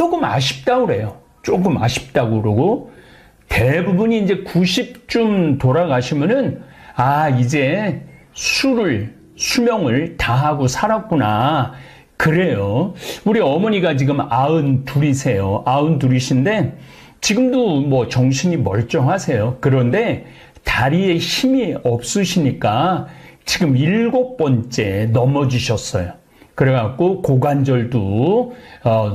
조금 아쉽다고 그래요. 조금 아쉽다고 그러고, 대부분이 이제 90쯤 돌아가시면은, 이제 수명을 다 하고 살았구나. 그래요. 우리 어머니가 지금 92이세요. 92이신데, 지금도 뭐 정신이 멀쩡하세요. 그런데 다리에 힘이 없으시니까 지금 7번째 넘어지셨어요. 그래갖고 고관절도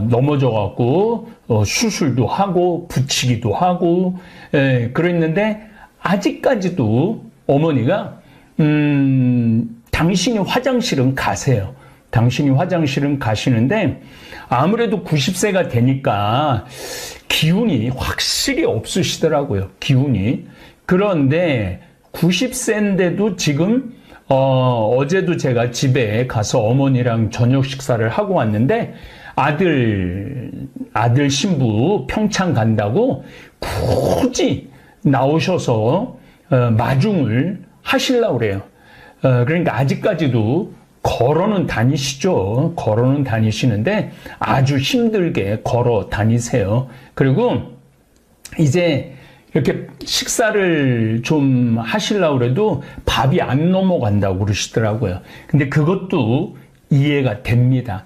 넘어져갖고 수술도 하고 붙이기도 하고 그랬는데 아직까지도 어머니가 당신이 화장실은 가세요. 당신이 화장실은 가시는데 아무래도 90세가 되니까 기운이 확실히 없으시더라고요. 기운이. 그런데 90세인데도 지금 어제도 제가 집에 가서 어머니랑 저녁 식사를 하고 왔는데 아들 신부 평창 간다고 굳이 나오셔서 마중을 하시려고 그래요. 그러니까 아직까지도 걸어는 다니시죠. 걸어는 다니시는데 아주 힘들게 걸어 다니세요. 그리고 이제 이렇게 식사를 좀 하시려고 해도 밥이 안 넘어간다고 그러시더라고요. 근데 그것도 이해가 됩니다.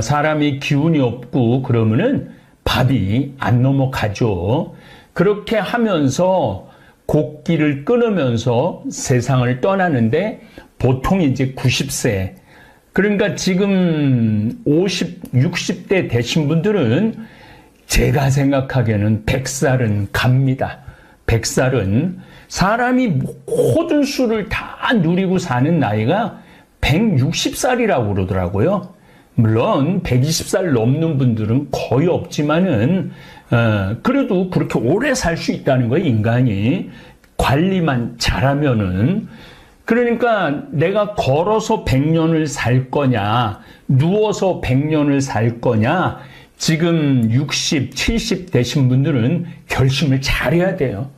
사람이 기운이 없고 그러면은 밥이 안 넘어가죠. 그렇게 하면서 곡기를 끊으면서 세상을 떠나는데 보통 이제 90세. 그러니까 지금 50, 60대 되신 분들은 제가 생각하기에는 100살은 갑니다. 100살은 사람이 모든 수를 다 누리고 사는 나이가 160살이라고 그러더라고요. 물론 120살 넘는 분들은 거의 없지만은 그래도 그렇게 오래 살 수 있다는 거예요. 인간이 관리만 잘하면은. 그러니까 내가 걸어서 100년을 살 거냐, 누워서 100년을 살 거냐, 지금 60, 70 되신 분들은 결심을 잘해야 돼요.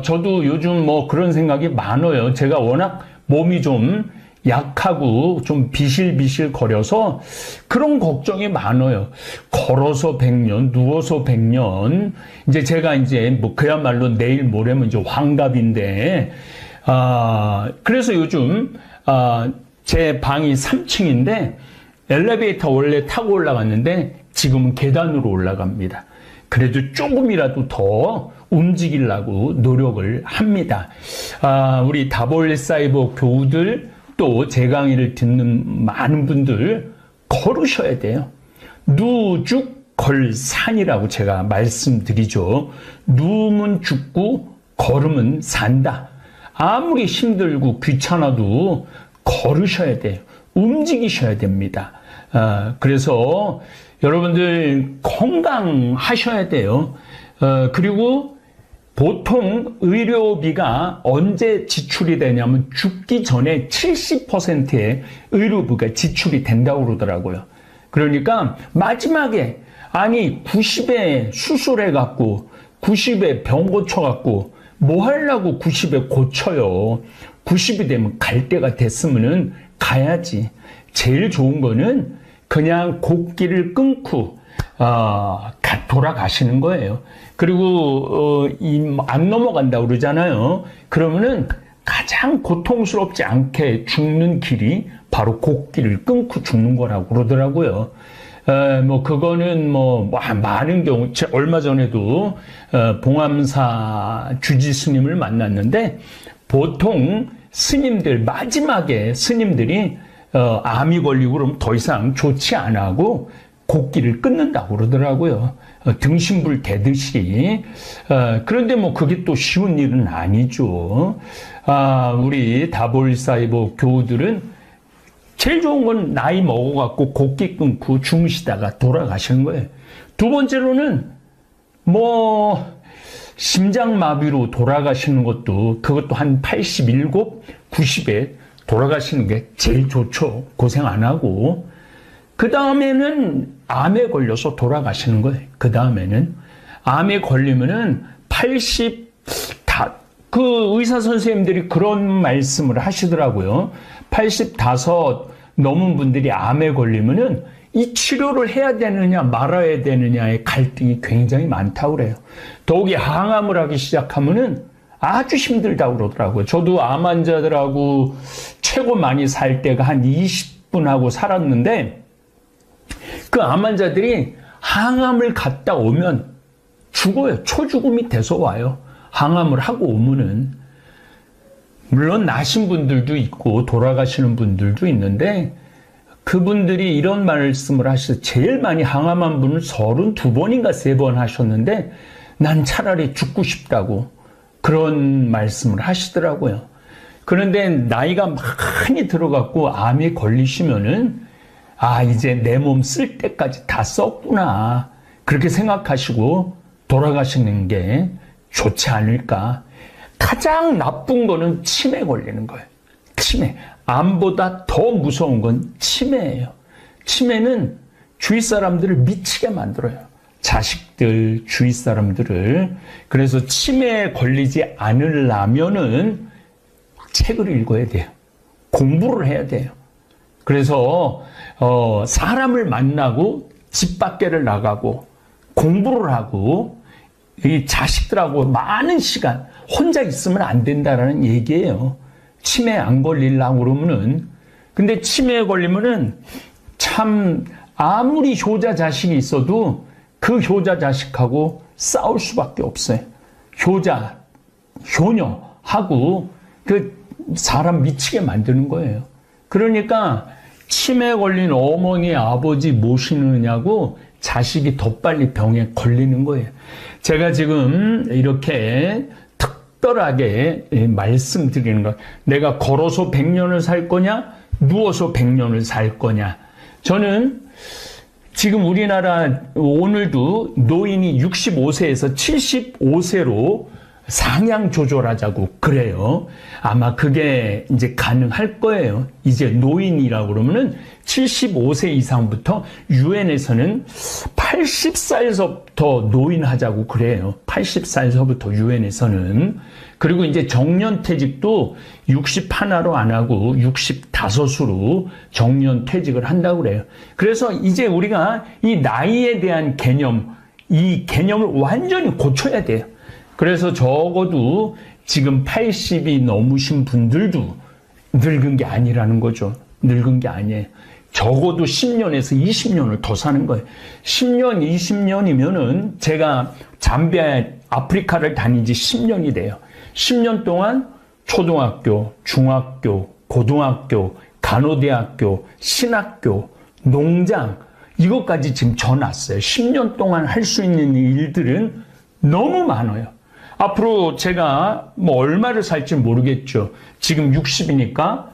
저도 요즘 뭐 그런 생각이 많아요. 제가 워낙 몸이 좀 약하고 좀 비실비실 거려서 그런 걱정이 많아요. 걸어서 100년, 누워서 100년. 이제 제가 이제 뭐 그야말로 내일 모레면 이제 환갑인데, 그래서 요즘, 제 방이 3층인데, 엘리베이터 원래 타고 올라갔는데, 지금은 계단으로 올라갑니다. 그래도 조금이라도 더 움직이려고 노력을 합니다. 우리 다볼사이버 교우들, 또 제 강의를 듣는 많은 분들, 걸으셔야 돼요. 누죽걸산이라고 제가 말씀드리죠. 누우면 죽고, 걸으면 산다. 아무리 힘들고 귀찮아도 걸으셔야 돼요. 움직이셔야 됩니다. 그래서 여러분들 건강하셔야 돼요. 그리고 보통 의료비가 언제 지출이 되냐면 죽기 전에 70%의 의료비가 지출이 된다고 그러더라고요. 그러니까 마지막에 90에 수술해갖고 90에 병 고쳐갖고 뭐 하려고 90에 고쳐요. 90이 되면 갈 때가 됐으면은 가야지. 제일 좋은 거는 그냥 곡기를 끊고 돌아가시는 거예요. 그리고 안 넘어간다고 그러잖아요. 그러면은 가장 고통스럽지 않게 죽는 길이 바로 곡기를 끊고 죽는 거라고 그러더라고요. 뭐 그거는 뭐 많은 경우 얼마 전에도 봉암사 주지 스님을 만났는데 보통 스님들 마지막에 스님들이 암이 걸리고 그러면 더 이상 조치 안 하고 곡기를 끊는다고 그러더라고요. 등신불 대듯이. 그런데 뭐 그게 또 쉬운 일은 아니죠. 우리 다볼사이버 교우들은 제일 좋은 건 나이 먹어갖고 곡기 끊고 주무시다가 돌아가시는 거예요. 두 번째로는 뭐 심장마비로 돌아가시는 것도 그것도 한 87, 90에 돌아가시는 게 제일 좋죠. 고생 안 하고. 그 다음에는 암에 걸려서 돌아가시는 거예요. 그 다음에는 암에 걸리면은 그 의사 선생님들이 그런 말씀을 하시더라고요. 85 넘은 분들이 암에 걸리면은 이 치료를 해야 되느냐 말아야 되느냐의 갈등이 굉장히 많다고 그래요. 더욱이 항암을 하기 시작하면은 아주 힘들다고 그러더라고요. 저도 암 환자들하고 최고 많이 살 때가 한 20분하고 살았는데 그 암 환자들이 항암을 갔다 오면 죽어요. 초죽음이 돼서 와요. 항암을 하고 오면은. 물론 나신 분들도 있고 돌아가시는 분들도 있는데 그분들이 이런 말씀을 하셔서 제일 많이 항암한 분은 32번인가 3번 하셨는데 난 차라리 죽고 싶다고 그런 말씀을 하시더라고요. 그런데 나이가 많이 들어갔고 암에 걸리시면은 이제 내 몸 쓸 때까지 다 썼구나 그렇게 생각하시고 돌아가시는 게 좋지 않을까. 가장 나쁜 거는 치매 걸리는 거예요. 치매. 암보다 더 무서운 건 치매예요. 치매는 주위 사람들을 미치게 만들어요. 자식들, 주위 사람들을. 그래서 치매에 걸리지 않으려면은 책을 읽어야 돼요. 공부를 해야 돼요. 그래서 사람을 만나고 집 밖에를 나가고 공부를 하고 이 자식들하고 많은 시간 혼자 있으면 안 된다라는 얘기예요. 치매 안 걸리려고 그러면은. 근데 치매에 걸리면은 참 아무리 효자 자식이 있어도 그 효자 자식하고 싸울 수밖에 없어요. 효자, 효녀하고 그 사람 미치게 만드는 거예요. 그러니까 치매에 걸린 어머니, 아버지 모시느냐고 자식이 더 빨리 병에 걸리는 거예요. 제가 지금 이렇게 특별하게 말씀드리는 것. 내가 걸어서 100년을 살 거냐, 누워서 100년을 살 거냐. 저는 지금 우리나라 오늘도 노인이 65세에서 75세로 상향 조절하자고 그래요. 아마 그게 이제 가능할 거예요. 이제 노인이라고 그러면은 75세 이상부터 유엔에서는 80살서부터 노인하자고 그래요. 80살서부터 유엔에서는. 그리고 이제 정년퇴직도 61로 안 하고 65으로 정년퇴직을 한다고 그래요. 그래서 이제 우리가 이 나이에 대한 개념, 이 개념을 완전히 고쳐야 돼요. 그래서 적어도 지금 80이 넘으신 분들도 늙은 게 아니라는 거죠. 늙은 게 아니에요. 적어도 10년에서 20년을 더 사는 거예요. 10년, 20년이면은 제가 잠비아, 아프리카를 다닌 지 10년이 돼요. 10년 동안 초등학교, 중학교, 고등학교, 간호대학교, 신학교, 농장, 이것까지 지금 져놨어요. 10년 동안 할 수 있는 일들은 너무 많아요. 앞으로 제가 뭐 얼마를 살지 모르겠죠. 지금 60이니까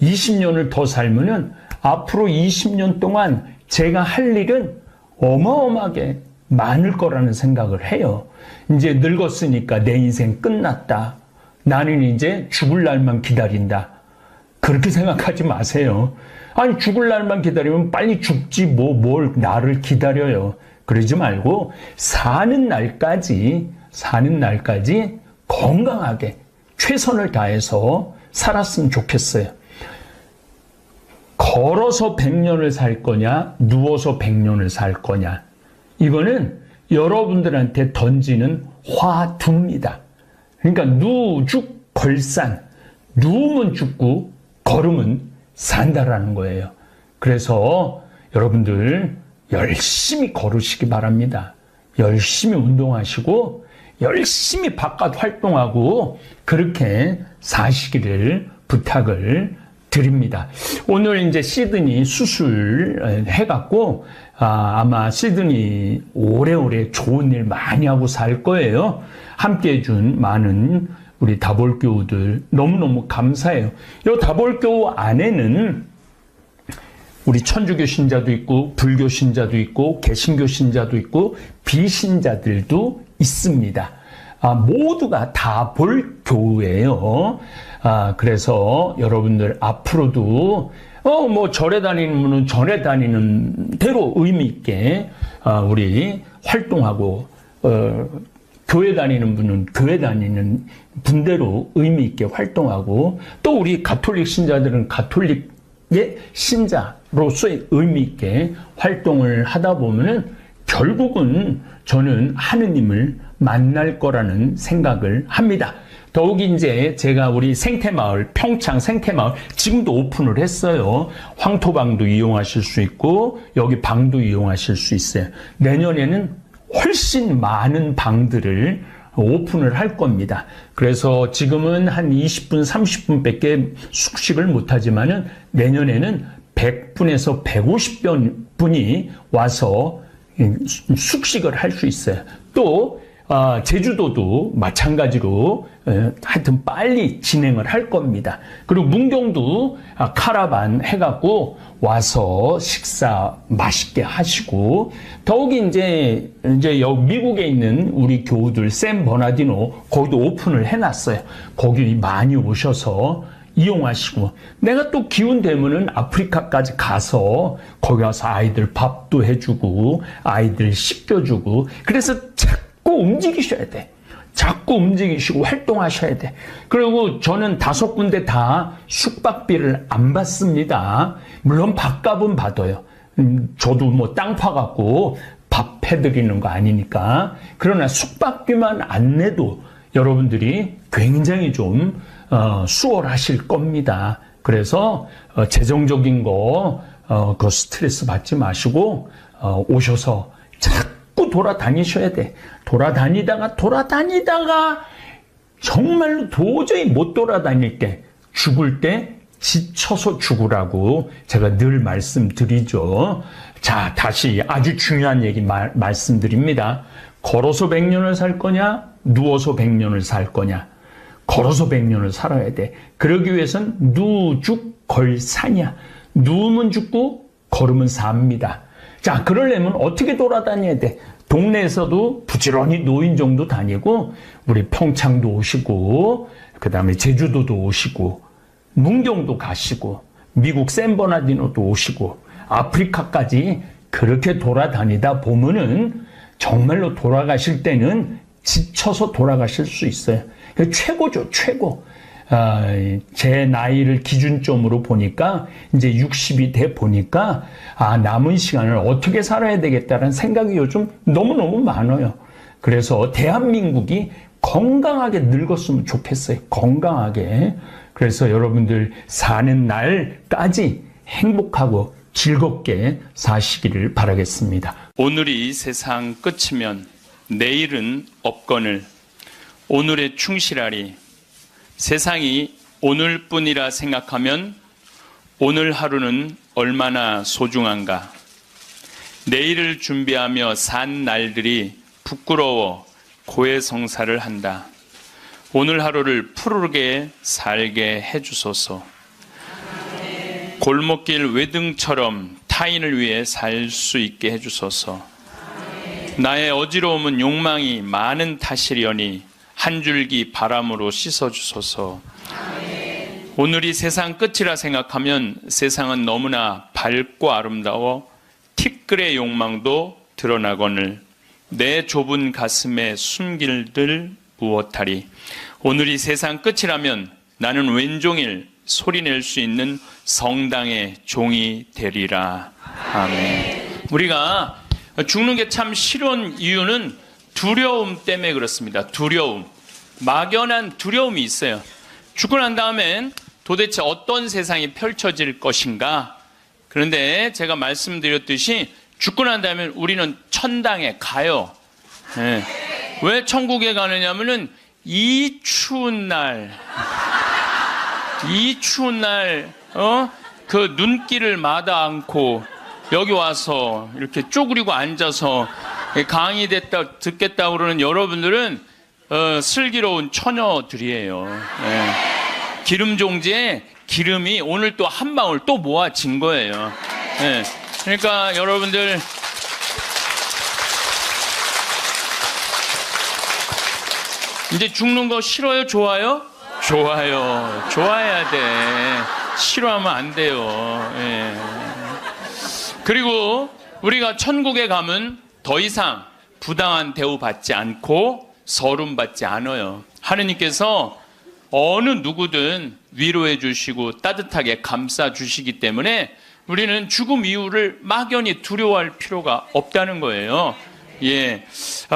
20년을 더 살면은 앞으로 20년 동안 제가 할 일은 어마어마하게 많을 거라는 생각을 해요. 이제 늙었으니까 내 인생 끝났다. 나는 이제 죽을 날만 기다린다. 그렇게 생각하지 마세요. 아니, 죽을 날만 기다리면 빨리 죽지 뭘 나를 기다려요. 그러지 말고 사는 날까지 건강하게 최선을 다해서 살았으면 좋겠어요. 걸어서 100년을 살 거냐, 누워서 100년을 살 거냐. 이거는 여러분들한테 던지는 화두입니다. 그러니까 누죽 걸산, 누우면 죽고 걸으면 산다라는 거예요. 그래서 여러분들 열심히 걸으시기 바랍니다. 열심히 운동하시고 열심히 바깥 활동하고 그렇게 사시기를 부탁을 드립니다. 오늘 이제 시드니 수술 해갖고 아마 시드니 오래오래 좋은 일 많이 하고 살 거예요. 함께 해준 많은 우리 다볼교우들 너무너무 감사해요. 이 다볼교우 안에는 우리 천주교 신자도 있고 불교 신자도 있고 개신교 신자도 있고 비신자들도 있습니다. 모두가 다볼교우예요. 그래서 여러분들 앞으로도 뭐 절에 다니는 분은 절에 다니는 대로 의미 있게 우리 활동하고 교회 다니는 분은 교회 다니는 분대로 의미 있게 활동하고 또 우리 가톨릭 신자들은 가톨릭 신자로서의 의미 있게 활동을 하다 보면은 결국은 저는 하느님을 만날 거라는 생각을 합니다. 더욱이 이제 제가 우리 생태마을, 평창 생태마을 지금도 오픈을 했어요. 황토방도 이용하실 수 있고 여기 방도 이용하실 수 있어요. 내년에는 훨씬 많은 방들을 오픈을 할 겁니다. 그래서 지금은 한 20분, 30분밖에 숙식을 못하지만은 내년에는 100분에서 150분이 와서 숙식을 할 수 있어요. 또 제주도도 마찬가지로 하여튼 빨리 진행을 할 겁니다. 그리고 문경도 카라반 해갖고 와서 식사 맛있게 하시고, 더욱이 이제 미국에 있는 우리 교우들 샘 버나디노 거기도 오픈을 해놨어요. 거기 많이 오셔서 이용하시고, 내가 또 기운 되면은 아프리카까지 가서 거기 가서 아이들 밥도 해주고 아이들 씻겨주고, 그래서 자꾸 움직이셔야 돼. 자꾸 움직이시고 활동하셔야 돼. 그리고 저는 5군데 다 숙박비를 안 받습니다. 물론 밥값은 받아요. 저도 뭐 땅 파갖고 밥 해드리는 거 아니니까. 그러나 숙박비만 안 내도 여러분들이 굉장히 좀 수월하실 겁니다. 그래서 재정적인 거 그 스트레스 받지 마시고 오셔서 자꾸 돌아다니셔야 돼. 돌아다니다가 정말로 도저히 못 돌아다닐 때, 죽을 때 지쳐서 죽으라고 제가 늘 말씀드리죠. 자, 다시 아주 중요한 얘기 말씀드립니다. 걸어서 100년을 살 거냐, 누워서 100년을 살 거냐. 걸어서 100년을 살아야 돼. 그러기 위해선 누죽걸사냐. 누우면 죽고 걸으면 삽니다. 자, 그러려면 어떻게 돌아다녀야 돼? 동네에서도 부지런히 노인 정도 다니고, 우리 평창도 오시고, 그 다음에 제주도도 오시고, 문경도 가시고, 미국 샌버나디노도 오시고, 아프리카까지 그렇게 돌아다니다 보면은 정말로 돌아가실 때는 지쳐서 돌아가실 수 있어요. 최고죠, 최고. 제 나이를 기준점으로 보니까 이제 60이 돼 보니까 남은 시간을 어떻게 살아야 되겠다는 생각이 요즘 너무너무 많아요. 그래서 대한민국이 건강하게 늙었으면 좋겠어요. 건강하게. 그래서 여러분들 사는 날까지 행복하고 즐겁게 사시기를 바라겠습니다. 오늘이 세상 끝이면 내일은 없거늘 오늘에 충실하리. 세상이 오늘뿐이라 생각하면 오늘 하루는 얼마나 소중한가. 내일을 준비하며 산 날들이 부끄러워 고해성사를 한다. 오늘 하루를 푸르게 살게 해주소서. 골목길 외등처럼 타인을 위해 살 수 있게 해주소서. 나의 어지러움은 욕망이 많은 탓이려니 한 줄기 바람으로 씻어주소서. 오늘이 세상 끝이라 생각하면 세상은 너무나 밝고 아름다워 티끌의 욕망도 드러나거늘 내 좁은 가슴에 숨길들 무엇하리. 오늘이 세상 끝이라면 나는 왼종일 소리낼 수 있는 성당의 종이 되리라. 아멘. 우리가 죽는 게 참 싫은 이유는 두려움 때문에 그렇습니다. 두려움. 막연한 두려움이 있어요. 죽고 난 다음엔 도대체 어떤 세상이 펼쳐질 것인가? 그런데 제가 말씀드렸듯이 죽고 난 다음에 우리는 천당에 가요. 네. 왜 천국에 가느냐면은 이 추운 날, 그 눈길을 마다 않고 여기 와서 이렇게 쪼그리고 앉아서 강의 듣겠다 그러는 여러분들은 슬기로운 처녀들이에요. 네. 기름 종지에 기름이 오늘 또 한 방울 또 모아진 거예요. 네. 그러니까 여러분들 이제 죽는 거 싫어요? 좋아요? 좋아요. 좋아해야 돼. 싫어하면 안 돼요. 네. 그리고 우리가 천국에 가면 더 이상 부당한 대우 받지 않고 서름 받지 않아요. 하느님께서 어느 누구든 위로해 주시고 따뜻하게 감싸 주시기 때문에 우리는 죽음 이후를 막연히 두려워할 필요가 없다는 거예요. 예.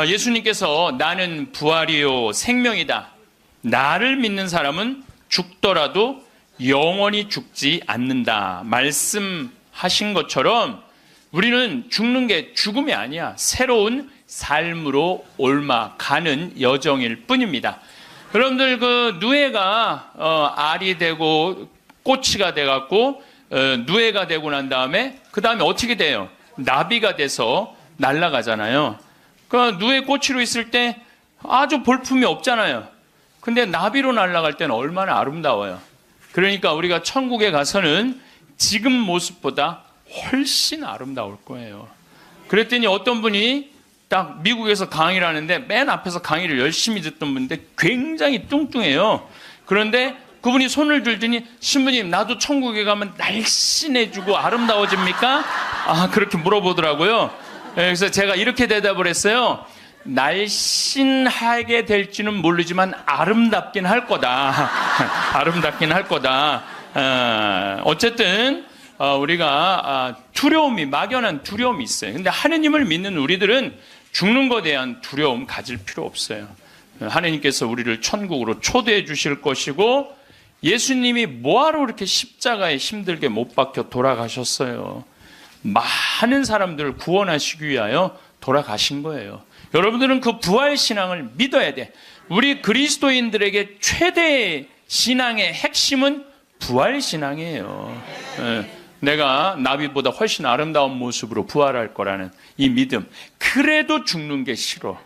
예수님께서 나는 부활이요 생명이다. 나를 믿는 사람은 죽더라도 영원히 죽지 않는다. 말씀하신 것처럼 우리는 죽는 게 죽음이 아니야. 새로운 삶으로 옮아가는 여정일 뿐입니다. 여러분들 그 누에가 알이 되고 꼬치가 돼갖고 누에가 되고 난 다음에 그 다음에 어떻게 돼요? 나비가 돼서 날아가잖아요. 그 누에 꼬치로 있을 때 아주 볼품이 없잖아요. 근데 나비로 날아갈 때는 얼마나 아름다워요. 그러니까 우리가 천국에 가서는 지금 모습보다 훨씬 아름다울 거예요. 그랬더니 어떤 분이 딱 미국에서 강의를 하는데 맨 앞에서 강의를 열심히 듣던 분인데 굉장히 뚱뚱해요. 그런데 그분이 손을 들더니 신부님 나도 천국에 가면 날씬해지고 아름다워집니까? 그렇게 물어보더라고요. 그래서 제가 이렇게 대답을 했어요. 날씬하게 될지는 모르지만 아름답긴 할 거다. 아름답긴 할 거다. 어쨌든 우리가 두려움이 막연한 두려움이 있어요. 근데 하느님을 믿는 우리들은 죽는 것에 대한 두려움 가질 필요 없어요. 하느님께서 우리를 천국으로 초대해 주실 것이고 예수님이 뭐하러 그렇게 십자가에 힘들게 못 박혀 돌아가셨어요. 많은 사람들을 구원하시기 위하여 돌아가신 거예요. 여러분들은 그 부활 신앙을 믿어야 돼. 우리 그리스도인들에게 최대의 신앙의 핵심은 부활 신앙이에요. 내가 나비보다 훨씬 아름다운 모습으로 부활할 거라는 이 믿음. 그래도 죽는 게 싫어.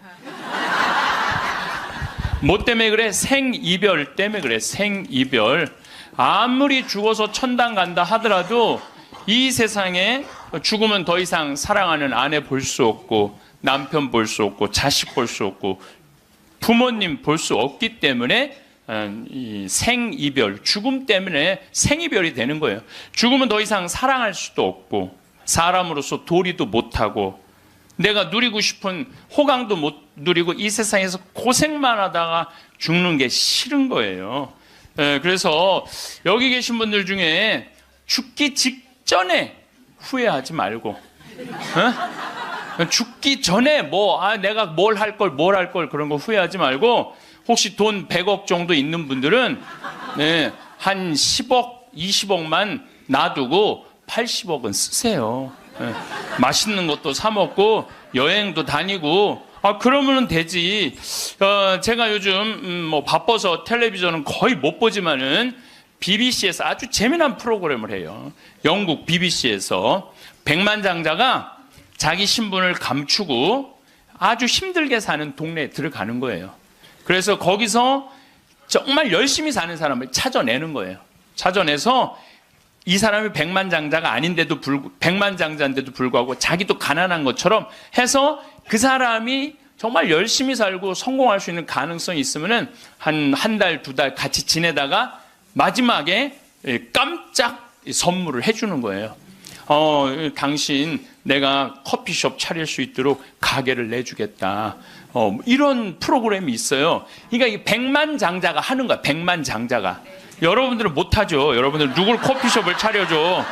뭐 때문에 그래? 생이별 때문에 그래. 생이별. 아무리 죽어서 천당 간다 하더라도 이 세상에 죽으면 더 이상 사랑하는 아내 볼 수 없고 남편 볼 수 없고 자식 볼 수 없고 부모님 볼 수 없기 때문에 이 생이별, 죽음 때문에 생이별이 되는 거예요. 죽으면 더 이상 사랑할 수도 없고 사람으로서 도리도 못하고 내가 누리고 싶은 호강도 못 누리고 이 세상에서 고생만 하다가 죽는 게 싫은 거예요. 그래서 여기 계신 분들 중에 죽기 직전에 후회하지 말고 죽기 전에 내가 뭘 할 걸 그런 거 후회하지 말고 혹시 돈 100억 정도 있는 분들은 한 10억, 20억만 놔두고 80억은 쓰세요. 맛있는 것도 사 먹고 여행도 다니고 그러면 되지. 제가 요즘 바빠서 텔레비전은 거의 못 보지만은 BBC에서 아주 재미난 프로그램을 해요. 영국 BBC에서 백만장자가 자기 신분을 감추고 아주 힘들게 사는 동네에 들어가는 거예요. 그래서 거기서 정말 열심히 사는 사람을 찾아내는 거예요. 찾아내서 이 사람이 백만장자인데도 불구하고 자기도 가난한 것처럼 해서 그 사람이 정말 열심히 살고 성공할 수 있는 가능성이 있으면은 한 달, 2달 같이 지내다가 마지막에 깜짝 선물을 해주는 거예요. 당신 내가 커피숍 차릴 수 있도록 가게를 내주겠다. 이런 프로그램이 있어요. 그러니까 이 백만장자가 하는 거야. 백만장자가. 여러분들은 못하죠. 여러분들 누굴 커피숍을 차려줘.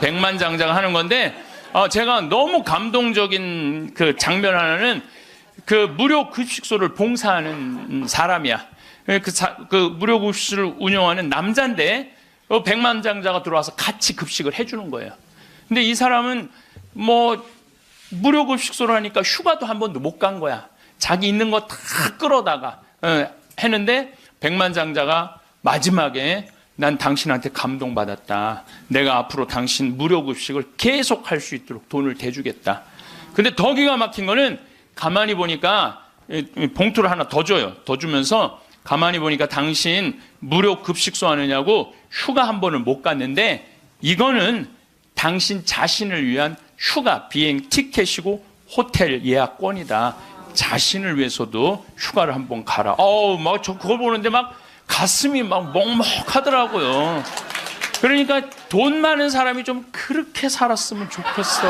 백만장자가 하는 건데 제가 너무 감동적인 그 장면 하나는 그 무료 급식소를 봉사하는 사람이야. 그 무료 급식소를 운영하는 남자인데 백만장자가 들어와서 같이 급식을 해주는 거예요. 근데 이 사람은 무료 급식소를 하니까 휴가도 한 번도 못 간 거야. 자기 있는 거 다 끌어다가 했는데 백만장자가 마지막에 난 당신한테 감동받았다. 내가 앞으로 당신 무료 급식을 계속 할 수 있도록 돈을 대주겠다. 근데 더 기가 막힌 거는 가만히 보니까 봉투를 하나 더 줘요. 더 주면서 가만히 보니까 당신 무료 급식소 하느냐고 휴가 한 번을 못 갔는데 이거는 당신 자신을 위한 휴가 비행 티켓이고 호텔 예약권이다. 자신을 위해서도 휴가를 한번 가라. 저 그걸 보는데 막 가슴이 막 먹먹하더라고요. 그러니까 돈 많은 사람이 좀 그렇게 살았으면 좋겠어.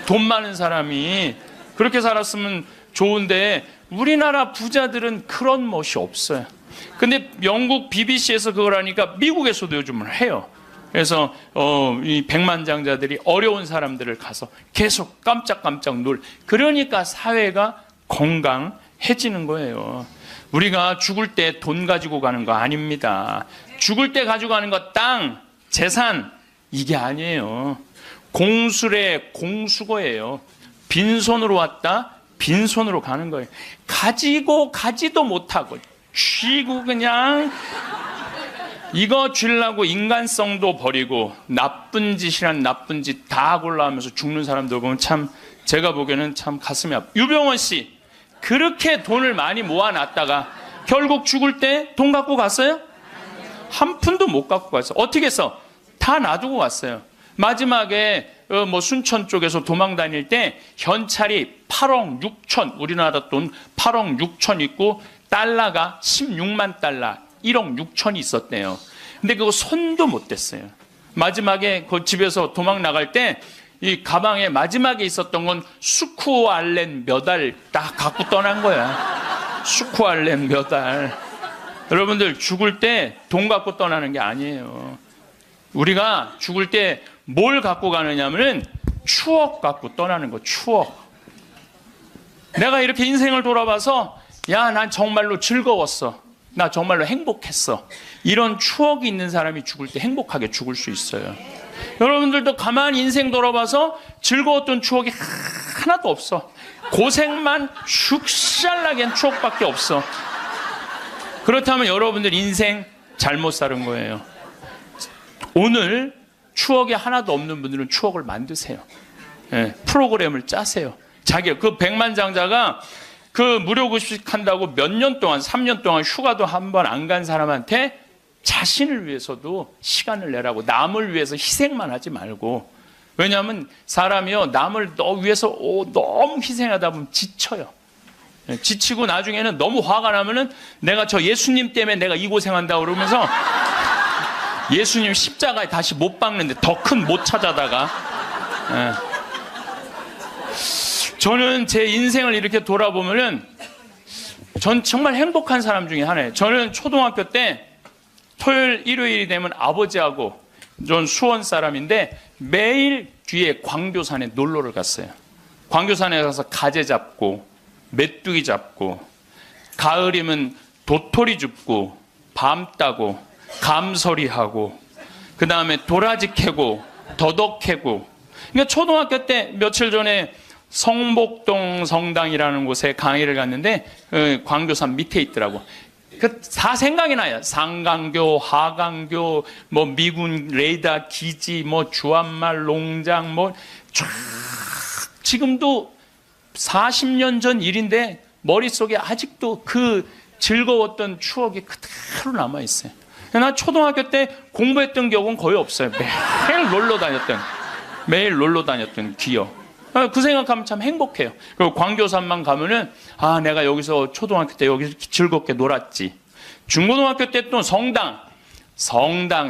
돈 많은 사람이 그렇게 살았으면 좋은데 우리나라 부자들은 그런 멋이 없어요. 근데 영국 BBC에서 그걸 하니까 미국에서도 요즘은 해요. 그래서 이 백만장자들이 어려운 사람들을 가서 계속 깜짝깜짝 그러니까 사회가 건강해지는 거예요. 우리가 죽을 때 돈 가지고 가는 거 아닙니다. 죽을 때 가지고 가는 거 땅, 재산 이게 아니에요. 공수래 공수거예요. 빈손으로 왔다 빈손으로 가는 거예요. 가지고 가지도 못하고 쥐고 그냥 이거 주려고 인간성도 버리고 나쁜 짓이란 나쁜 짓 다 골라하면서 죽는 사람들 보면 참 제가 보기에는 참 가슴이 아파. 유병원 씨 그렇게 돈을 많이 모아놨다가 결국 죽을 때 돈 갖고 갔어요? 한 푼도 못 갖고 갔어요. 어떻게 했어? 다 놔두고 갔어요. 마지막에 뭐 순천 쪽에서 도망 다닐 때 현찰이 8억 6천 우리나라 돈 8억 6천 있고 달러가 16만 달러 1억 6천이 있었대요. 근데 그거 손도 못 댔어요. 마지막에 그 집에서 도망 나갈 때 이 가방에 마지막에 있었던 건 수쿠알렌 몇 알 딱 갖고 떠난 거야. 수쿠알렌 몇 알. 여러분들 죽을 때 돈 갖고 떠나는 게 아니에요. 우리가 죽을 때 뭘 갖고 가느냐면은 추억 갖고 떠나는 거. 추억. 내가 이렇게 인생을 돌아봐서 야, 난 정말로 즐거웠어. 나 정말로 행복했어. 이런 추억이 있는 사람이 죽을 때 행복하게 죽을 수 있어요. 여러분들도 가만히 인생 돌아봐서 즐거웠던 추억이 하나도 없어. 고생만 죽살나게 한 추억밖에 없어. 그렇다면 여러분들 인생 잘못 사는 거예요. 오늘 추억이 하나도 없는 분들은 추억을 만드세요. 네, 프로그램을 짜세요. 자기 그 백만장자가 그 무료급식 한다고 몇 년 동안 3년 동안 휴가도 한 번 안 간 사람한테 자신을 위해서도 시간을 내라고 남을 위해서 희생만 하지 말고 왜냐하면 사람이요 남을 위해서 너무 희생하다 보면 지쳐요. 지치고 나중에는 너무 화가 나면은 내가 저 예수님 때문에 내가 이 고생한다고 그러면서 예수님 십자가에 다시 못 박는데 더 큰 못 찾아다가 저는 제 인생을 이렇게 돌아보면은 전 정말 행복한 사람 중에 하나예요. 저는 초등학교 때 토요일, 일요일이 되면 아버지하고 전 수원 사람인데 매일 뒤에 광교산에 놀러를 갔어요. 광교산에 가서 가재 잡고 메뚜기 잡고 가을이면 도토리 줍고 밤 따고 감서리하고 그 다음에 도라지 캐고 더덕 캐고 그러니까 초등학교 때 며칠 전에 성복동 성당이라는 곳에 강의를 갔는데 광교산 밑에 있더라고. 다 생각이 나요. 상강교, 하강교, 뭐 미군 레이더 기지, 뭐 주한말 농장, 뭐 쫙 지금도 40년 전 일인데 머릿속에 아직도 그 즐거웠던 추억이 그대로 남아 있어요. 나 초등학교 때 공부했던 기억은 거의 없어요. 매일 놀러 다녔던 기억. 그 생각하면 참 행복해요. 그리고 광교산만 가면은 아 내가 여기서 초등학교 때 여기서 즐겁게 놀았지. 중고등학교 때 또 성당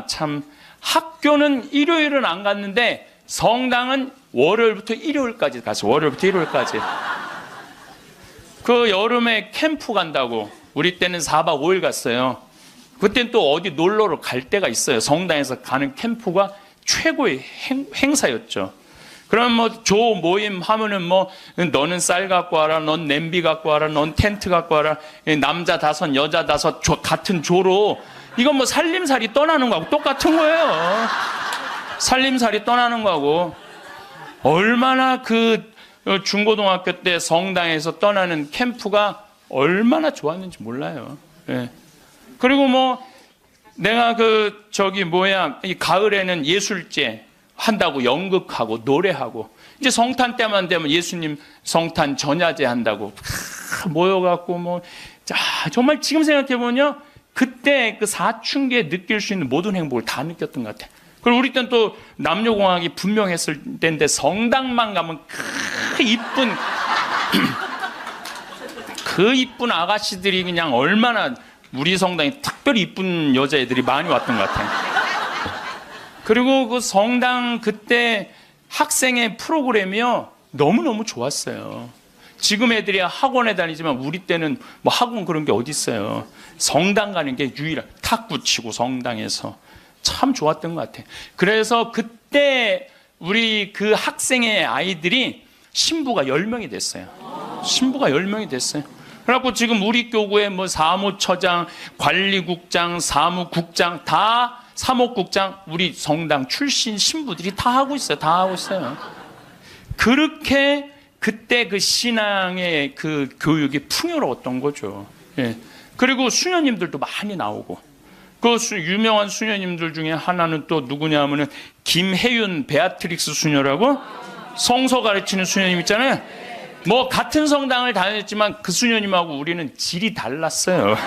참 학교는 일요일은 안 갔는데 성당은 월요일부터 일요일까지 갔어요. 월요일부터 일요일까지. 그 여름에 캠프 간다고 우리 때는 4박 5일 갔어요. 그때는 또 어디 놀러를 갈 때가 있어요. 성당에서 가는 캠프가 최고의 행사였죠. 그럼 뭐 조 모임 하면은 뭐 너는 쌀 갖고 와라, 넌 냄비 갖고 와라, 넌 텐트 갖고 와라, 남자 5, 여자 5 같은 조로 이건 뭐 살림살이 떠나는 거하고 똑같은 거예요. 살림살이 떠나는 거하고 얼마나 그 중고등학교 때 성당에서 떠나는 캠프가 얼마나 좋았는지 몰라요. 예. 그리고 뭐 내가 이 가을에는 예술제 한다고 연극하고 노래하고 이제 성탄 때만 되면 예수님 성탄 전야제 한다고 모여갖고 뭐 정말 지금 생각해보면요 그때 그 사춘기에 느낄 수 있는 모든 행복을 다 느꼈던 것 같아요. 그리고 우리 때는 또 남녀공학이 분명했을 때인데 성당만 가면 그 이쁜 아가씨들이 그냥 얼마나 우리 성당에 특별히 이쁜 여자애들이 많이 왔던 것 같아요. 그리고 그 성당 그때 학생의 프로그램이요 너무너무 좋았어요. 지금 애들이 학원에 다니지만 우리 때는 뭐 학원 그런 게 어디 있어요. 성당 가는 게 유일한, 탁구 치고 성당에서 참 좋았던 것 같아. 그래서 그때 우리 그 학생의 아이들이 신부가 10명이 됐어요. 신부가 10명이 됐어요. 그래갖고 지금 우리 교구에 뭐 사무처장, 관리국장, 사무국장, 다 사목국장, 우리 성당 출신 신부들이 다 하고 있어요. 다 하고 있어요. 그렇게 그때 그 신앙의 그 교육이 풍요로웠던 거죠. 예. 그리고 수녀님들도 많이 나오고, 그 유명한 수녀님들 중에 하나는 또 누구냐 하면은 김혜윤 베아트릭스 수녀라고 성서 가르치는 수녀님 있잖아요. 뭐 같은 성당을 다녔지만 그 수녀님하고 우리는 질이 달랐어요.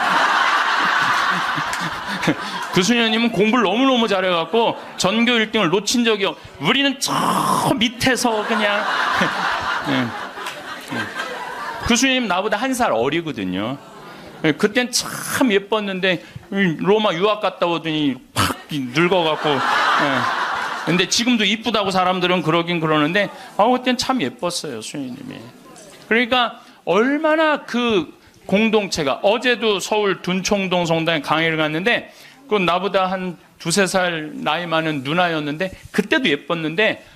그 수녀님은 공부를 너무너무 잘해갖고 전교 1등을 놓친 적이 없고, 우리는 저 밑에서 그냥 그 수녀님 나보다 1살 어리거든요. 그땐 참 예뻤는데 로마 유학 갔다 오더니 팍 늙어갖고. 근데 지금도 이쁘다고 사람들은 그러긴 그러는데 그땐 참 예뻤어요, 수녀님이. 그러니까 얼마나 그 공동체가, 어제도 서울 둔총동 성당에 강의를 갔는데 그 나보다 한 2-3살 나이 많은 누나였는데 그때도 예뻤는데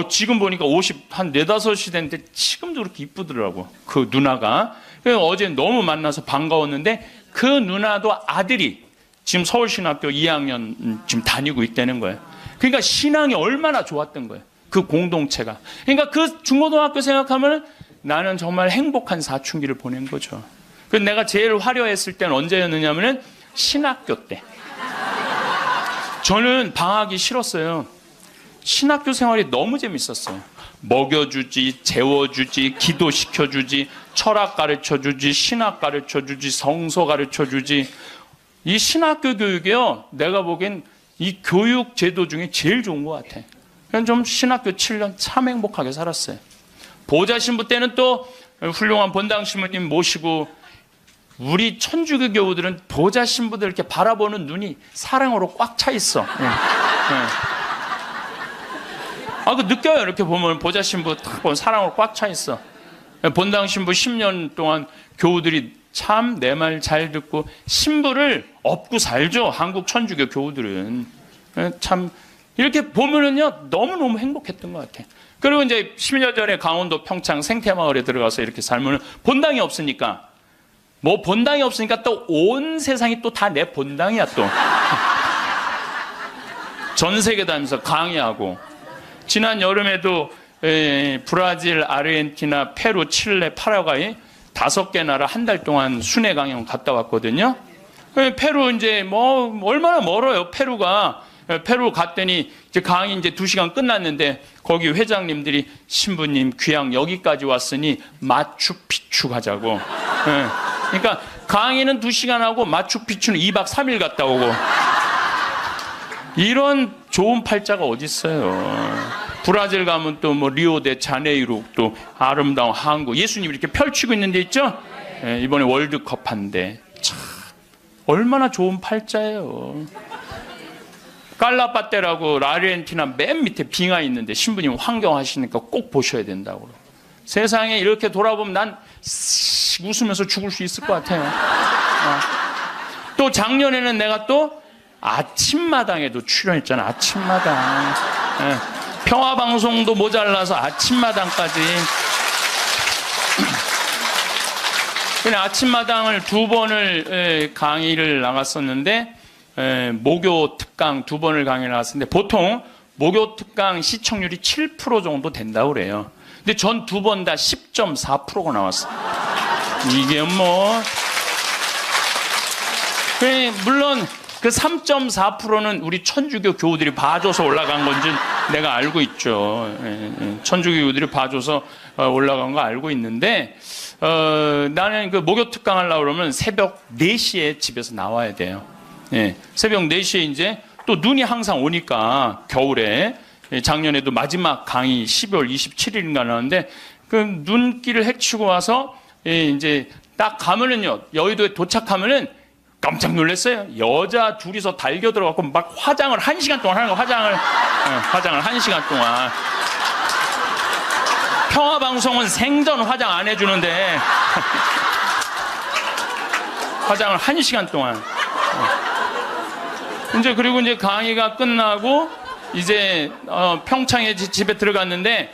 지금 보니까 50, 한 4-5이 됐는데 지금도 그렇게 이쁘더라고, 그 누나가. 그래서 어제 너무 만나서 반가웠는데 그 누나도 아들이 지금 서울신학교 2학년 지금 다니고 있다는 거예요. 그러니까 신앙이 얼마나 좋았던 거예요, 그 공동체가. 그러니까 그 중고등학교 생각하면 나는 정말 행복한 사춘기를 보낸 거죠. 그래서 내가 제일 화려했을 때는 언제였느냐 하면은 신학교 때. 저는 방학이 싫었어요. 신학교 생활이 너무 재밌었어요. 먹여주지, 재워주지, 기도시켜주지, 철학 가르쳐주지, 신학 가르쳐주지, 성서 가르쳐주지. 이 신학교 교육이요, 내가 보기엔 이 교육 제도 중에 제일 좋은 것 같아. 그냥 좀 신학교 7년 참 행복하게 살았어요. 보좌 신부 때는 또 훌륭한 본당 신부님 모시고, 우리 천주교 교우들은 보좌 신부들 이렇게 바라보는 눈이 사랑으로 꽉 차 있어. 그 느껴요. 이렇게 보면 보좌 신부 딱 보면 사랑으로 꽉 차 있어. 본당 신부 10년 동안 교우들이 참 내 말 잘 듣고 신부를 업고 살죠, 한국 천주교 교우들은. 참 이렇게 보면은요 너무너무 행복했던 것 같아. 그리고 이제 10년 전에 강원도 평창 생태마을에 들어가서 이렇게 살면 본당이 없으니까, 뭐 본당이 없으니까 또 온 세상이 또 다 내 본당이야 또. 전 세계 다니면서 강의하고, 지난 여름에도 브라질, 아르헨티나, 페루, 칠레, 파라과이 5개 나라 한 달 동안 순회 강연 갔다 왔거든요. 페루 이제 뭐 얼마나 멀어요, 페루가. 페루 갔더니 이제 강의 이제 2시간 끝났는데 거기 회장님들이 신부님 귀양 여기까지 왔으니 마추픽추 가자고. 그러니까 강의는 2시간 하고 마추픽추는 2박 3일 갔다 오고. 이런 좋은 팔자가 어디 있어요. 브라질 가면 또 뭐 리오데 자네이루, 또 아름다운 항구, 예수님 이렇게 펼치고 있는 데 있죠. 이번에 월드컵 한데 참 얼마나 좋은 팔자예요. 깔라파테라고 아르헨티나 맨 밑에 빙하 있는데 신부님 환경하시니까 꼭 보셔야 된다고. 세상에 이렇게 돌아보면 난 웃으면서 죽을 수 있을 것 같아요. 또 작년에는 내가 또 아침마당에도 출연했잖아. 아침마당. 평화방송도 모자라서 아침마당까지. 그냥 아침마당을 2번을 강의를 나갔었는데, 목요 특강 2번을 강의를 나갔었는데, 보통 목요 특강 시청률이 7% 정도 된다고 그래요. 근데 전 2번 다 10.4%가 나왔어요. 이게 뭐, 물론 그 3.4%는 우리 천주교 교우들이 봐줘서 올라간 건지 내가 알고 있죠. 천주교 교우들이 봐줘서 올라간 거 알고 있는데, 나는 그 목요 특강 하려고 그러면 새벽 4시에 집에서 나와야 돼요. 새벽 4시에 이제 또 눈이 항상 오니까, 겨울에. 작년에도 마지막 강의 12월 27일인가 나왔는데, 그 눈길을 헤치고 와서 이제 딱 가면은요, 여의도에 도착하면은 깜짝 놀랐어요. 여자 둘이서 달겨 들어가고 막 화장을 1시간 동안 하는 거, 화장을 1시간 동안. 평화방송은 생전 화장 안 해주는데 화장을 1시간 동안. 이제 그리고 이제 강의가 끝나고 이제 평창에 집에 들어갔는데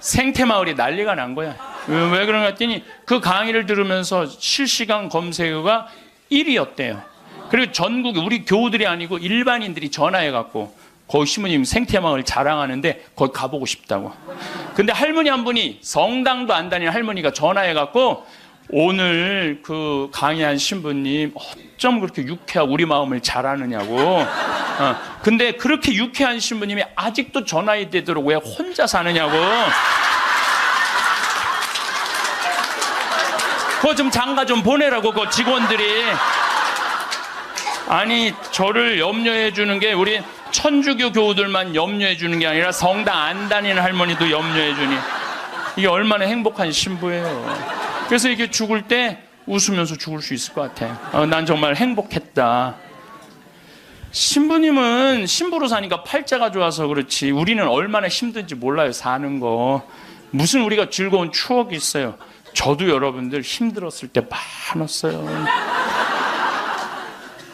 생태마을이 난리가 난 거야. 왜 그런가 했더니 그 강의를 들으면서 실시간 검색어가 1위였대요. 그리고 전국에 우리 교우들이 아니고 일반인들이 전화해갖고 거기 신부님 생태마을 자랑하는데 거기 가보고 싶다고. 근데 할머니 한 분이 성당도 안 다니는 할머니가 전화해갖고 오늘 그 강의한 신부님 어쩜 그렇게 유쾌하고 우리 마음을 잘하느냐고. 근데 그렇게 유쾌한 신부님이 아직도 전화이 되도록 왜 혼자 사느냐고. 그거 좀 장가 좀 보내라고 그 직원들이. 아니 저를 염려해 주는 게 우리 천주교 교우들만 염려해 주는 게 아니라 성당 안 다니는 할머니도 염려해 주니 이게 얼마나 행복한 신부예요. 그래서 이게 죽을 때 웃으면서 죽을 수 있을 것 같아. 난 정말 행복했다. 신부님은 신부로 사니까 팔자가 좋아서 그렇지 우리는 얼마나 힘든지 몰라요. 사는 거 무슨 우리가 즐거운 추억이 있어요. 저도 여러분들 힘들었을 때 많았어요.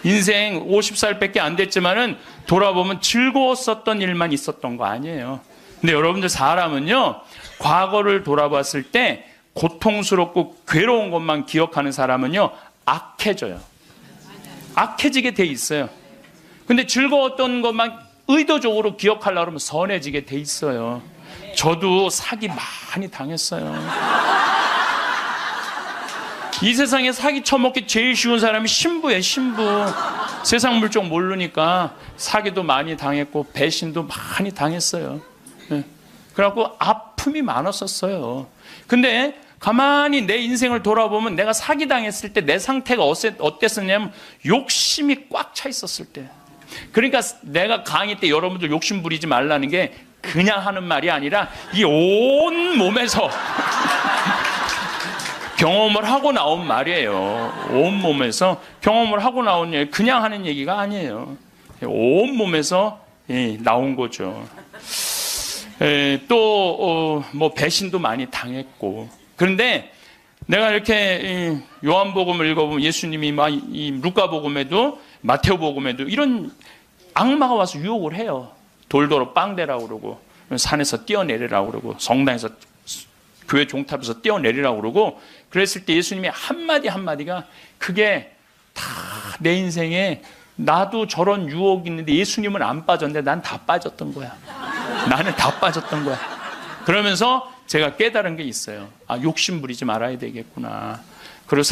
인생 50살밖에 안 됐지만은 돌아보면 즐거웠었던 일만 있었던 거 아니에요. 근데 여러분들 사람은요 과거를 돌아봤을 때 고통스럽고 괴로운 것만 기억하는 사람은요 악해져요. 악해지게 돼 있어요. 근데 즐거웠던 것만 의도적으로 기억하려고 하면 선해지게 돼 있어요. 저도 사기 많이 당했어요. 이 세상에 사기 쳐먹기 제일 쉬운 사람이 신부예요. 신부. 세상 물정 모르니까 사기도 많이 당했고 배신도 많이 당했어요. 그래갖고 아픔이 많았었어요. 근데 가만히 내 인생을 돌아보면 내가 사기당했을 때 내 상태가 어땠었냐면 욕심이 꽉 차 있었을 때. 그러니까 내가 강의 때 여러분들 욕심 부리지 말라는 게 그냥 하는 말이 아니라 이 온 몸에서 경험을 하고 나온 말이에요. 온 몸에서 경험을 하고 나온 얘기, 그냥 하는 얘기가 아니에요. 온 몸에서 나온 거죠. 또 뭐 배신도 많이 당했고. 그런데 내가 이렇게 요한복음을 읽어보면 예수님이 이 루카복음에도 마테오복음에도 이런 악마가 와서 유혹을 해요. 돌도로 빵대라고 그러고 산에서 뛰어내리라고 그러고 성당에서 교회 종탑에서 뛰어내리라고 그러고 그랬을 때 예수님이 한마디가 그게 다 내 인생에 나도 저런 유혹이 있는데 예수님은 안 빠졌는데 난 다 빠졌던 거야. 나는 다 빠졌던 거야. 그러면서 제가 깨달은 게 있어요. 욕심 부리지 말아야 되겠구나. 그리고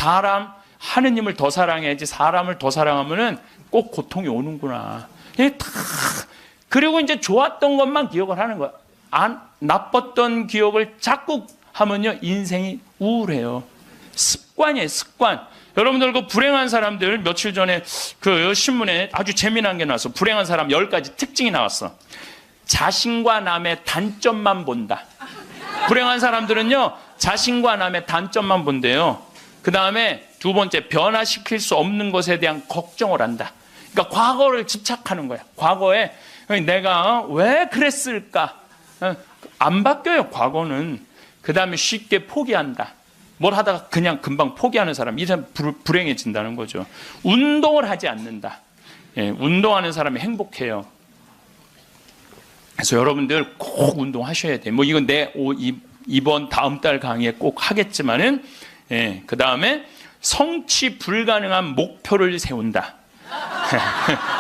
하느님을 더 사랑해야지 사람을 더 사랑하면은 꼭 고통이 오는구나. 그리고 이제 좋았던 것만 기억을 하는 거야. 나빴던 기억을 자꾸 하면요 인생이 우울해요. 습관이에요. 습관. 여러분들 그 불행한 사람들 며칠 전에 그 신문에 아주 재미난 게 나왔어. 불행한 사람 10가지 특징이 나왔어. 자신과 남의 단점만 본다. 불행한 사람들은요 자신과 남의 단점만 본대요. 그 다음에 두 번째 변화시킬 수 없는 것에 대한 걱정을 한다. 그러니까 과거를 집착하는 거야. 과거에 내가 왜 그랬을까? 안 바뀌어요 과거는. 그 다음에 쉽게 포기한다. 뭘 하다가 그냥 금방 포기하는 사람, 이 사람 불행해진다는 거죠. 운동을 하지 않는다. 운동하는 사람이 행복해요. 그래서 여러분들 꼭 운동하셔야 돼. 뭐 이건 이번 다음 달 강의에 꼭 하겠지만은, 그 다음에 성취 불가능한 목표를 세운다.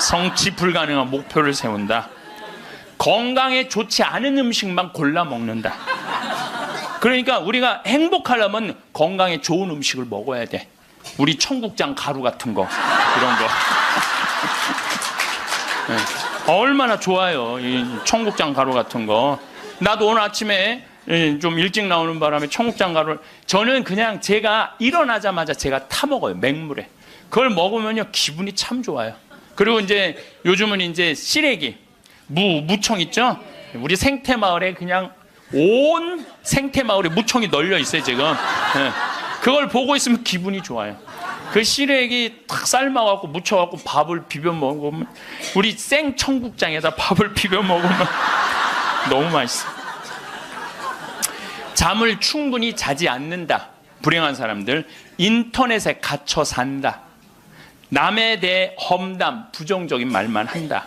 성취 불가능한 목표를 세운다. 건강에 좋지 않은 음식만 골라 먹는다. 그러니까 우리가 행복하려면 건강에 좋은 음식을 먹어야 돼. 우리 청국장 가루 같은 거 이런 거 얼마나 좋아요. 이 청국장 가루 같은 거. 나도 오늘 아침에 좀 일찍 나오는 바람에 청국장 가루를 저는 그냥 제가 일어나자마자 제가 타 먹어요. 맹물에. 그걸 먹으면요 기분이 참 좋아요. 그리고 이제 요즘은 이제 시래기 무청 있죠? 우리 생태마을에 그냥 온 생태마을에 무청이 널려 있어요 지금. 그걸 보고 있으면 기분이 좋아요. 그 시래기 탁 삶아갖고 무쳐갖고 밥을 비벼 먹으면 우리 생청국장에다 밥을 비벼 먹으면 너무 맛있어. 잠을 충분히 자지 않는다. 불행한 사람들. 인터넷에 갇혀 산다. 남에 대해 험담, 부정적인 말만 한다.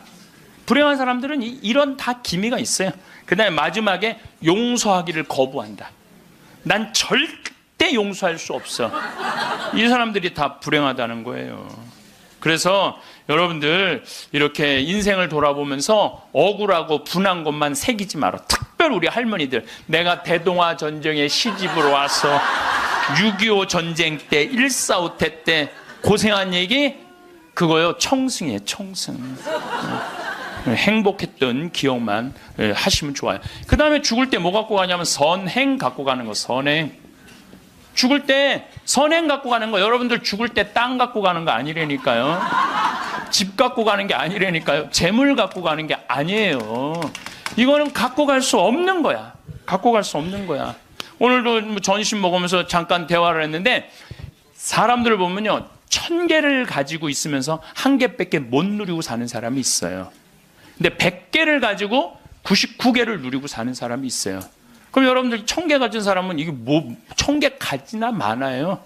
불행한 사람들은 이런 다 기미가 있어요. 그 다음에 마지막에 용서하기를 거부한다. 난 절대 용서할 수 없어. 이 사람들이 다 불행하다는 거예요. 그래서 여러분들 이렇게 인생을 돌아보면서 억울하고 분한 것만 새기지 마라. 특별히 우리 할머니들, 내가 대동아 전쟁에 시집으로 와서 6.25 전쟁 때 1.4.5태 때 고생한 얘기, 그거요 청승이에요. 청승. 행복했던 기억만 하시면 좋아요. 그 다음에 죽을 때 뭐 갖고 가냐면 선행 갖고 가는 거. 선행. 죽을 때 선행 갖고 가는 거. 여러분들 죽을 때 땅 갖고 가는 거 아니라니까요. 집 갖고 가는 게 아니라니까요. 재물 갖고 가는 게 아니에요. 이거는 갖고 갈 수 없는 거야. 갖고 갈 수 없는 거야. 오늘도 전심 먹으면서 잠깐 대화를 했는데, 사람들을 보면요 1000개를 가지고 있으면서 1개밖에 못 누리고 사는 사람이 있어요. 근데 100개를 가지고 99개를 누리고 사는 사람이 있어요. 그럼 여러분들 1000개 가진 사람은 이게 뭐 1000개 가지나 많아요.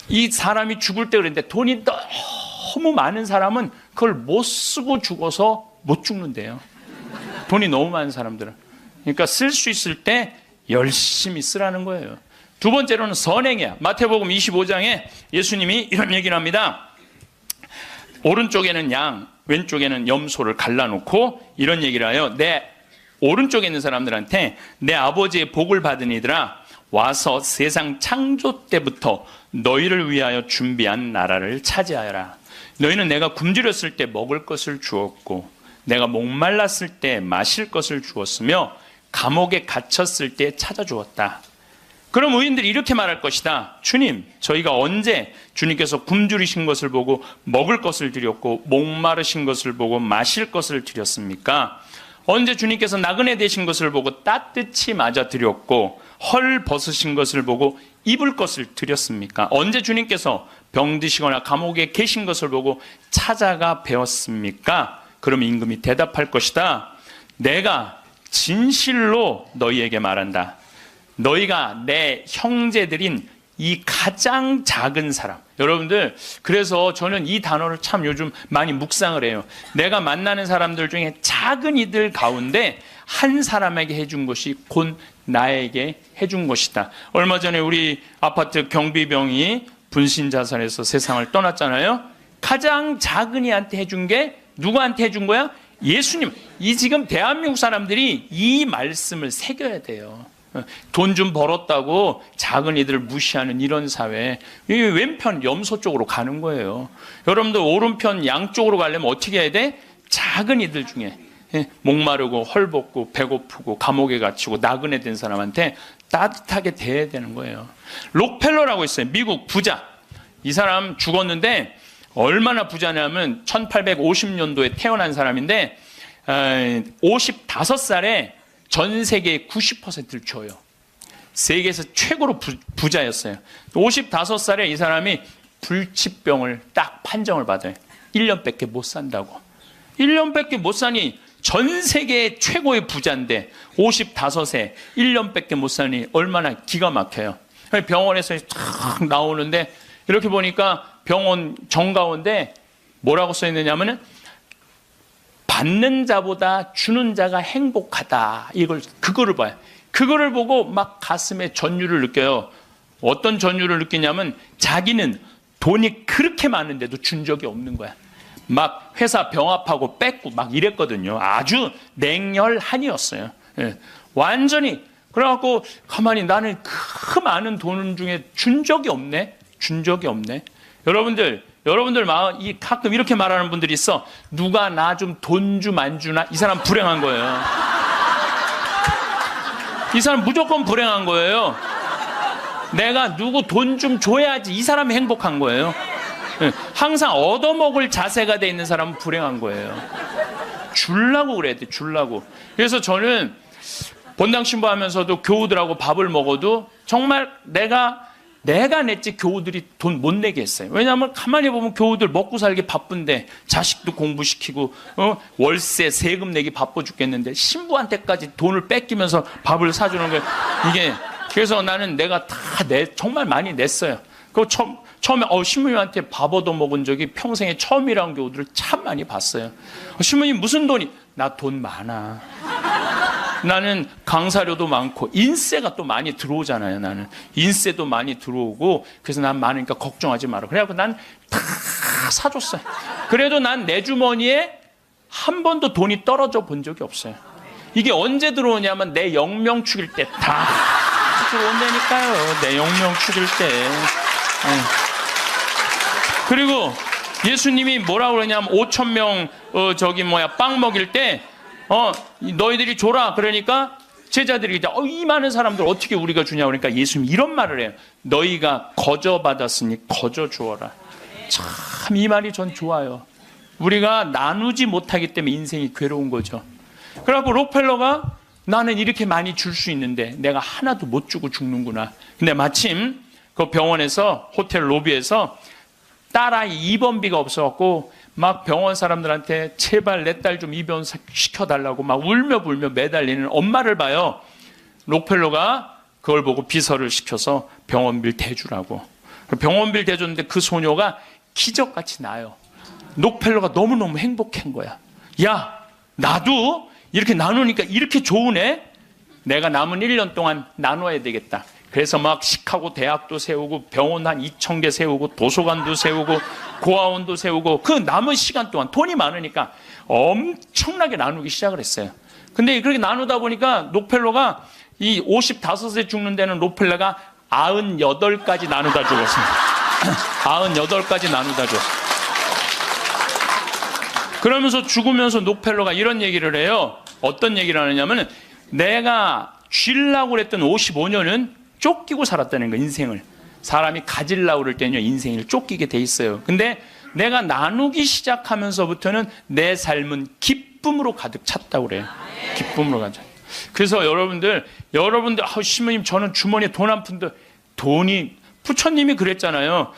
이 사람이 죽을 때 그랬는데, 돈이 너무 많은 사람은 그걸 못 쓰고 죽어서 못 죽는데요. 돈이 너무 많은 사람들은. 그러니까 쓸 수 있을 때 열심히 쓰라는 거예요. 두 번째로는 선행이야. 마태복음 25장에 예수님이 이런 얘기를 합니다. 오른쪽에는 양, 왼쪽에는 염소를 갈라놓고 이런 얘기를 해요. 내 오른쪽에 있는 사람들한테 내 아버지의 복을 받은 이들아, 와서 세상 창조 때부터 너희를 위하여 준비한 나라를 차지하여라. 너희는 내가 굶주렸을 때 먹을 것을 주었고, 내가 목말랐을 때 마실 것을 주었으며, 감옥에 갇혔을 때 찾아주었다. 그럼 의인들이 이렇게 말할 것이다. 주님, 저희가 언제 주님께서 굶주리신 것을 보고 먹을 것을 드렸고 목마르신 것을 보고 마실 것을 드렸습니까? 언제 주님께서 나그네 되신 것을 보고 따뜻히 맞아 드렸고 헐 벗으신 것을 보고 입을 것을 드렸습니까? 언제 주님께서 병드시거나 감옥에 계신 것을 보고 찾아가 배웠습니까? 그럼 임금이 대답할 것이다. 내가 진실로 너희에게 말한다. 너희가 내 형제들인 이 가장 작은 사람. 여러분들, 그래서 저는 이 단어를 참 요즘 많이 묵상을 해요. 내가 만나는 사람들 중에 작은 이들 가운데 한 사람에게 해준 것이 곧 나에게 해준 것이다. 얼마 전에 우리 아파트 경비병이 분신자살해서 세상을 떠났잖아요. 가장 작은 이한테 해준 게 누구한테 해준 거야? 예수님. 이 지금 대한민국 사람들이 이 말씀을 새겨야 돼요. 돈 좀 벌었다고 작은 이들을 무시하는 이런 사회, 왼편 염소 쪽으로 가는 거예요. 여러분들 오른편 양쪽으로 가려면 어떻게 해야 돼? 작은 이들 중에 목마르고 헐벗고 배고프고 감옥에 갇히고 나그네 된 사람한테 따뜻하게 대해야 되는 거예요. 록펠러라고 있어요. 미국 부자. 이 사람 죽었는데 얼마나 부자냐면 1850년도에 태어난 사람인데 55살에 전 세계의 90%를 줘요. 세계에서 최고로 부자였어요. 55살에 이 사람이 불치병을 딱 판정을 받아요. 1년밖에 못 산다고. 1년밖에 못 사니 전 세계의 최고의 부자인데 55세 1년밖에 못 사니 얼마나 기가 막혀요. 병원에서 탁 나오는데 이렇게 보니까 병원 정가운데 뭐라고 써 있느냐면은 받는 자보다 주는 자가 행복하다. 그거를 봐요. 그거를 보고 막 가슴에 전율을 느껴요. 어떤 전율을 느끼냐면 자기는 돈이 그렇게 많은데도 준 적이 없는 거야. 막 회사 병합하고 뺏고 막 이랬거든요. 아주 냉혈한이었어요. 예. 완전히. 그래갖고 가만히 나는 그 많은 돈 중에 준 적이 없네. 준 적이 없네. 여러분들 마음 가끔 이렇게 말하는 분들이 있어. 누가 나 좀 돈 좀 안 주나? 이 사람 불행한 거예요. 이 사람 무조건 불행한 거예요. 내가 누구 돈 좀 줘야지. 이 사람이 행복한 거예요. 항상 얻어먹을 자세가 돼 있는 사람은 불행한 거예요. 주려고 그래야 돼. 주려고. 그래서 저는 본당 신부하면서도 교우들하고 밥을 먹어도 정말 내가 내가 냈지 교우들이 돈 못 내게 했어요. 왜냐하면 가만히 보면 교우들 먹고 살기 바쁜데 자식도 공부시키고 월세 세금 내기 바빠 죽겠는데 신부한테까지 돈을 뺏기면서 밥을 사주는 거예요. 이게 그래서 나는 내가 다 정말 많이 냈어요. 그 처음에 신부님한테 밥 얻어 먹은 적이 평생에 처음이라는 교우들을 참 많이 봤어요. 신부님 무슨 돈이? 나 돈 많아. 나는 강사료도 많고 인세가 또 많이 들어오잖아요. 나는 인세도 많이 들어오고 그래서 난 많으니까 걱정하지 마라. 그래갖고 난 다 사줬어요. 그래도 난 내 주머니에 한 번도 돈이 떨어져 본 적이 없어요. 이게 언제 들어오냐면 내 영명 축일 때 다 들어온다니까요. 내 영명 축일 때. 그리고 예수님이 뭐라고 그러냐면 5,000명 빵 먹일 때 너희들이 줘라. 그러니까 제자들이 이 많은 사람들 어떻게 우리가 주냐 그러니까 예수님이 이런 말을 해요. 너희가 거저 받았으니 거저 주어라. 참 이 말이 전 좋아요. 우리가 나누지 못하기 때문에 인생이 괴로운 거죠. 그래갖고 록펠러가 나는 이렇게 많이 줄 수 있는데 내가 하나도 못 주고 죽는구나. 근데 마침 그 병원에서 호텔 로비에서 딸아이 입원비가 없어갖고 막 병원 사람들한테 제발 내 딸 좀 입원 시켜달라고 막 울며 불며 매달리는 엄마를 봐요. 록펠러가 그걸 보고 비서를 시켜서 병원비를 대주라고. 병원비를 대줬는데 그 소녀가 기적같이 나요. 록펠러가 너무너무 행복한 거야. 야, 나도 이렇게 나누니까 이렇게 좋으네. 내가 남은 1년 동안 나눠야 되겠다. 그래서 막 시카고 대학도 세우고 병원 한 2,000개 세우고 도서관도 세우고 고아원도 세우고 그 남은 시간 동안 돈이 많으니까 엄청나게 나누기 시작을 했어요. 근데 그렇게 나누다 보니까 록펠러가 이 55세 죽는 데는 록펠러가 98까지 나누다 죽었습니다. 98까지 나누다 죽었어요. 그러면서 죽으면서 록펠러가 이런 얘기를 해요. 어떤 얘기를 하느냐면 내가 쥐려고 그랬던 55년은 쫓기고 살았다는 거, 인생을. 사람이 가지려고 그럴 때는요, 인생을 쫓기게 돼 있어요. 근데 내가 나누기 시작하면서부터는 내 삶은 기쁨으로 가득 찼다고 그래요. 기쁨으로 가득. 그래서 여러분들, 신부님 저는 주머니에 돈 한 푼도, 돈이, 부처님이 그랬잖아요.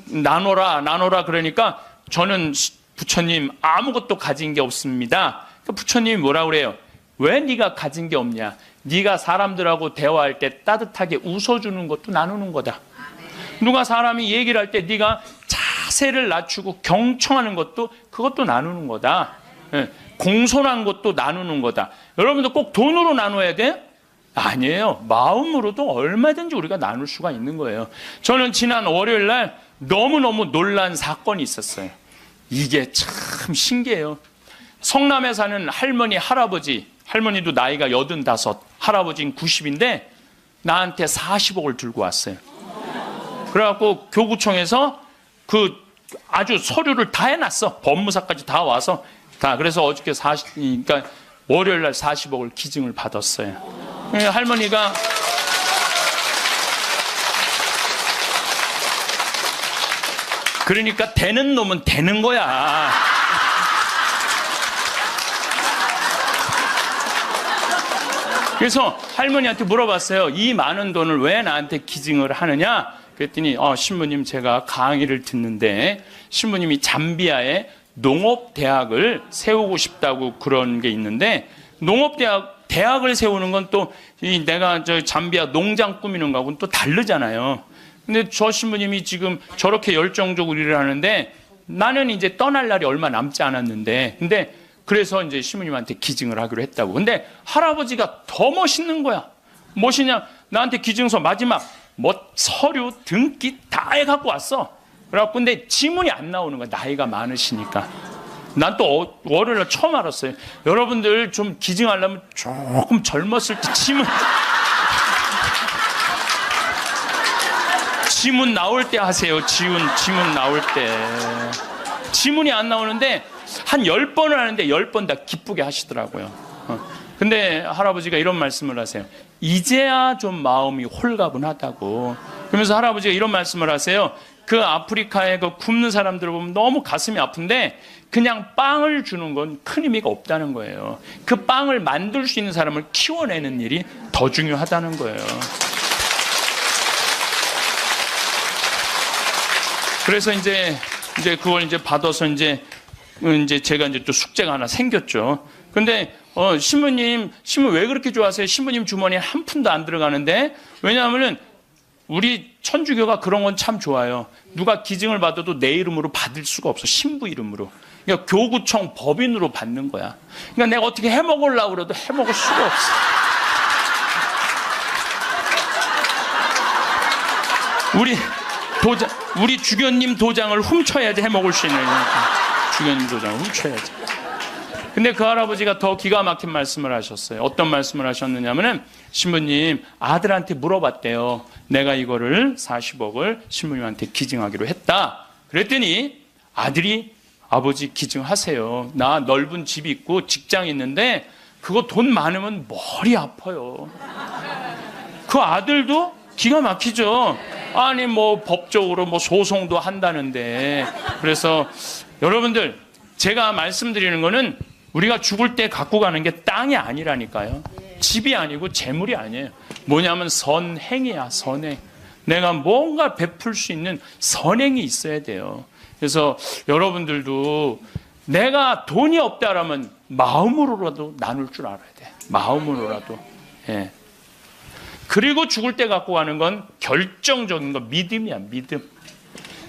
나눠라. 그러니까 저는 부처님 아무것도 가진 게 없습니다. 그러니까 부처님이 뭐라 그래요? 왜 네가 가진 게 없냐? 네가 사람들하고 대화할 때 따뜻하게 웃어주는 것도 나누는 거다. 누가 사람이 얘기를 할 때 네가 자세를 낮추고 경청하는 것도 그것도 나누는 거다. 공손한 것도 나누는 거다. 여러분들 꼭 돈으로 나눠야 돼? 아니에요. 마음으로도 얼마든지 우리가 나눌 수가 있는 거예요. 저는 지난 월요일 날 너무너무 놀란 사건이 있었어요. 이게 참 신기해요. 성남에 사는 할머니도 나이가 85, 할아버지는 90인데 나한테 40억을 들고 왔어요. 그래갖고 교구청에서 아주 서류를 다 해놨어. 법무사까지 다 와서 그래서 어저께 그러니까 월요일 날 40억을 기증을 받았어요. 할머니가 그러니까 되는 놈은 되는 거야. 그래서 할머니한테 물어봤어요. 이 많은 돈을 왜 나한테 기증을 하느냐? 그랬더니 신부님 제가 강의를 듣는데 신부님이 잠비아에 농업대학을 세우고 싶다고 그런 게 있는데 대학을 세우는 건 또 내가 잠비아 농장 꾸미는 거하고는 또 다르잖아요. 근데 저 신부님이 지금 저렇게 열정적으로 일을 하는데 나는 이제 떠날 날이 얼마 남지 않았는데 근데 그래서 이제 신부님한테 기증을 하기로 했다고. 근데 할아버지가 더 멋있는 거야. 무엇이냐? 나한테 기증서 마지막 서류 등기 다 해갖고 왔어. 그래갖고 근데 지문이 안 나오는 거야. 나이가 많으시니까. 난 또 월요일날 처음 알았어요. 여러분들 좀 기증하려면 조금 젊었을 때 지문 나올 때 하세요. 지문 나올 때. 지문이 안 나오는데 한 10번을 하는데 10번 다 기쁘게 하시더라고요. 근데 할아버지가 이런 말씀을 하세요. 이제야 좀 마음이 홀가분하다고. 그러면서 할아버지가 이런 말씀을 하세요. 그 아프리카에 그 굶는 사람들을 보면 너무 가슴이 아픈데 그냥 빵을 주는 건 큰 의미가 없다는 거예요. 그 빵을 만들 수 있는 사람을 키워내는 일이 더 중요하다는 거예요. 그래서 이제 그걸 이제 받아서 이제 제가 이제 또 숙제가 하나 생겼죠. 근데 신부님 왜 그렇게 좋아하세요? 신부님 주머니에 한 푼도 안 들어가는데. 왜냐하면은 우리 천주교가 그런 건 참 좋아요. 누가 기증을 받아도 내 이름으로 받을 수가 없어. 신부 이름으로. 그러니까 교구청 법인으로 받는 거야. 그러니까 내가 어떻게 해먹으려고 그래도 해먹을 수가 없어. 우리 주교님 도장을 훔쳐야지 해먹을 수 있는 거니까. 주교님 도장을 훔쳐야지. 근데 그 할아버지가 더 기가 막힌 말씀을 하셨어요. 어떤 말씀을 하셨느냐면은 신부님 아들한테 물어봤대요. 내가 이거를 40억을 신부님한테 기증하기로 했다. 그랬더니 아들이 아버지 기증하세요. 나 넓은 집이 있고 직장이 있는데 그거 돈 많으면 머리 아파요. 그 아들도 기가 막히죠. 아니 뭐 법적으로 뭐 소송도 한다는데. 그래서 여러분들 제가 말씀드리는 거는 우리가 죽을 때 갖고 가는 게 땅이 아니라니까요. 집이 아니고 재물이 아니에요. 뭐냐면 선행이야. 선행. 내가 뭔가 베풀 수 있는 선행이 있어야 돼요. 그래서 여러분들도 내가 돈이 없다라면 마음으로라도 나눌 줄 알아야 돼. 마음으로라도. 예. 그리고 죽을 때 갖고 가는 건 결정적인 거 믿음이야.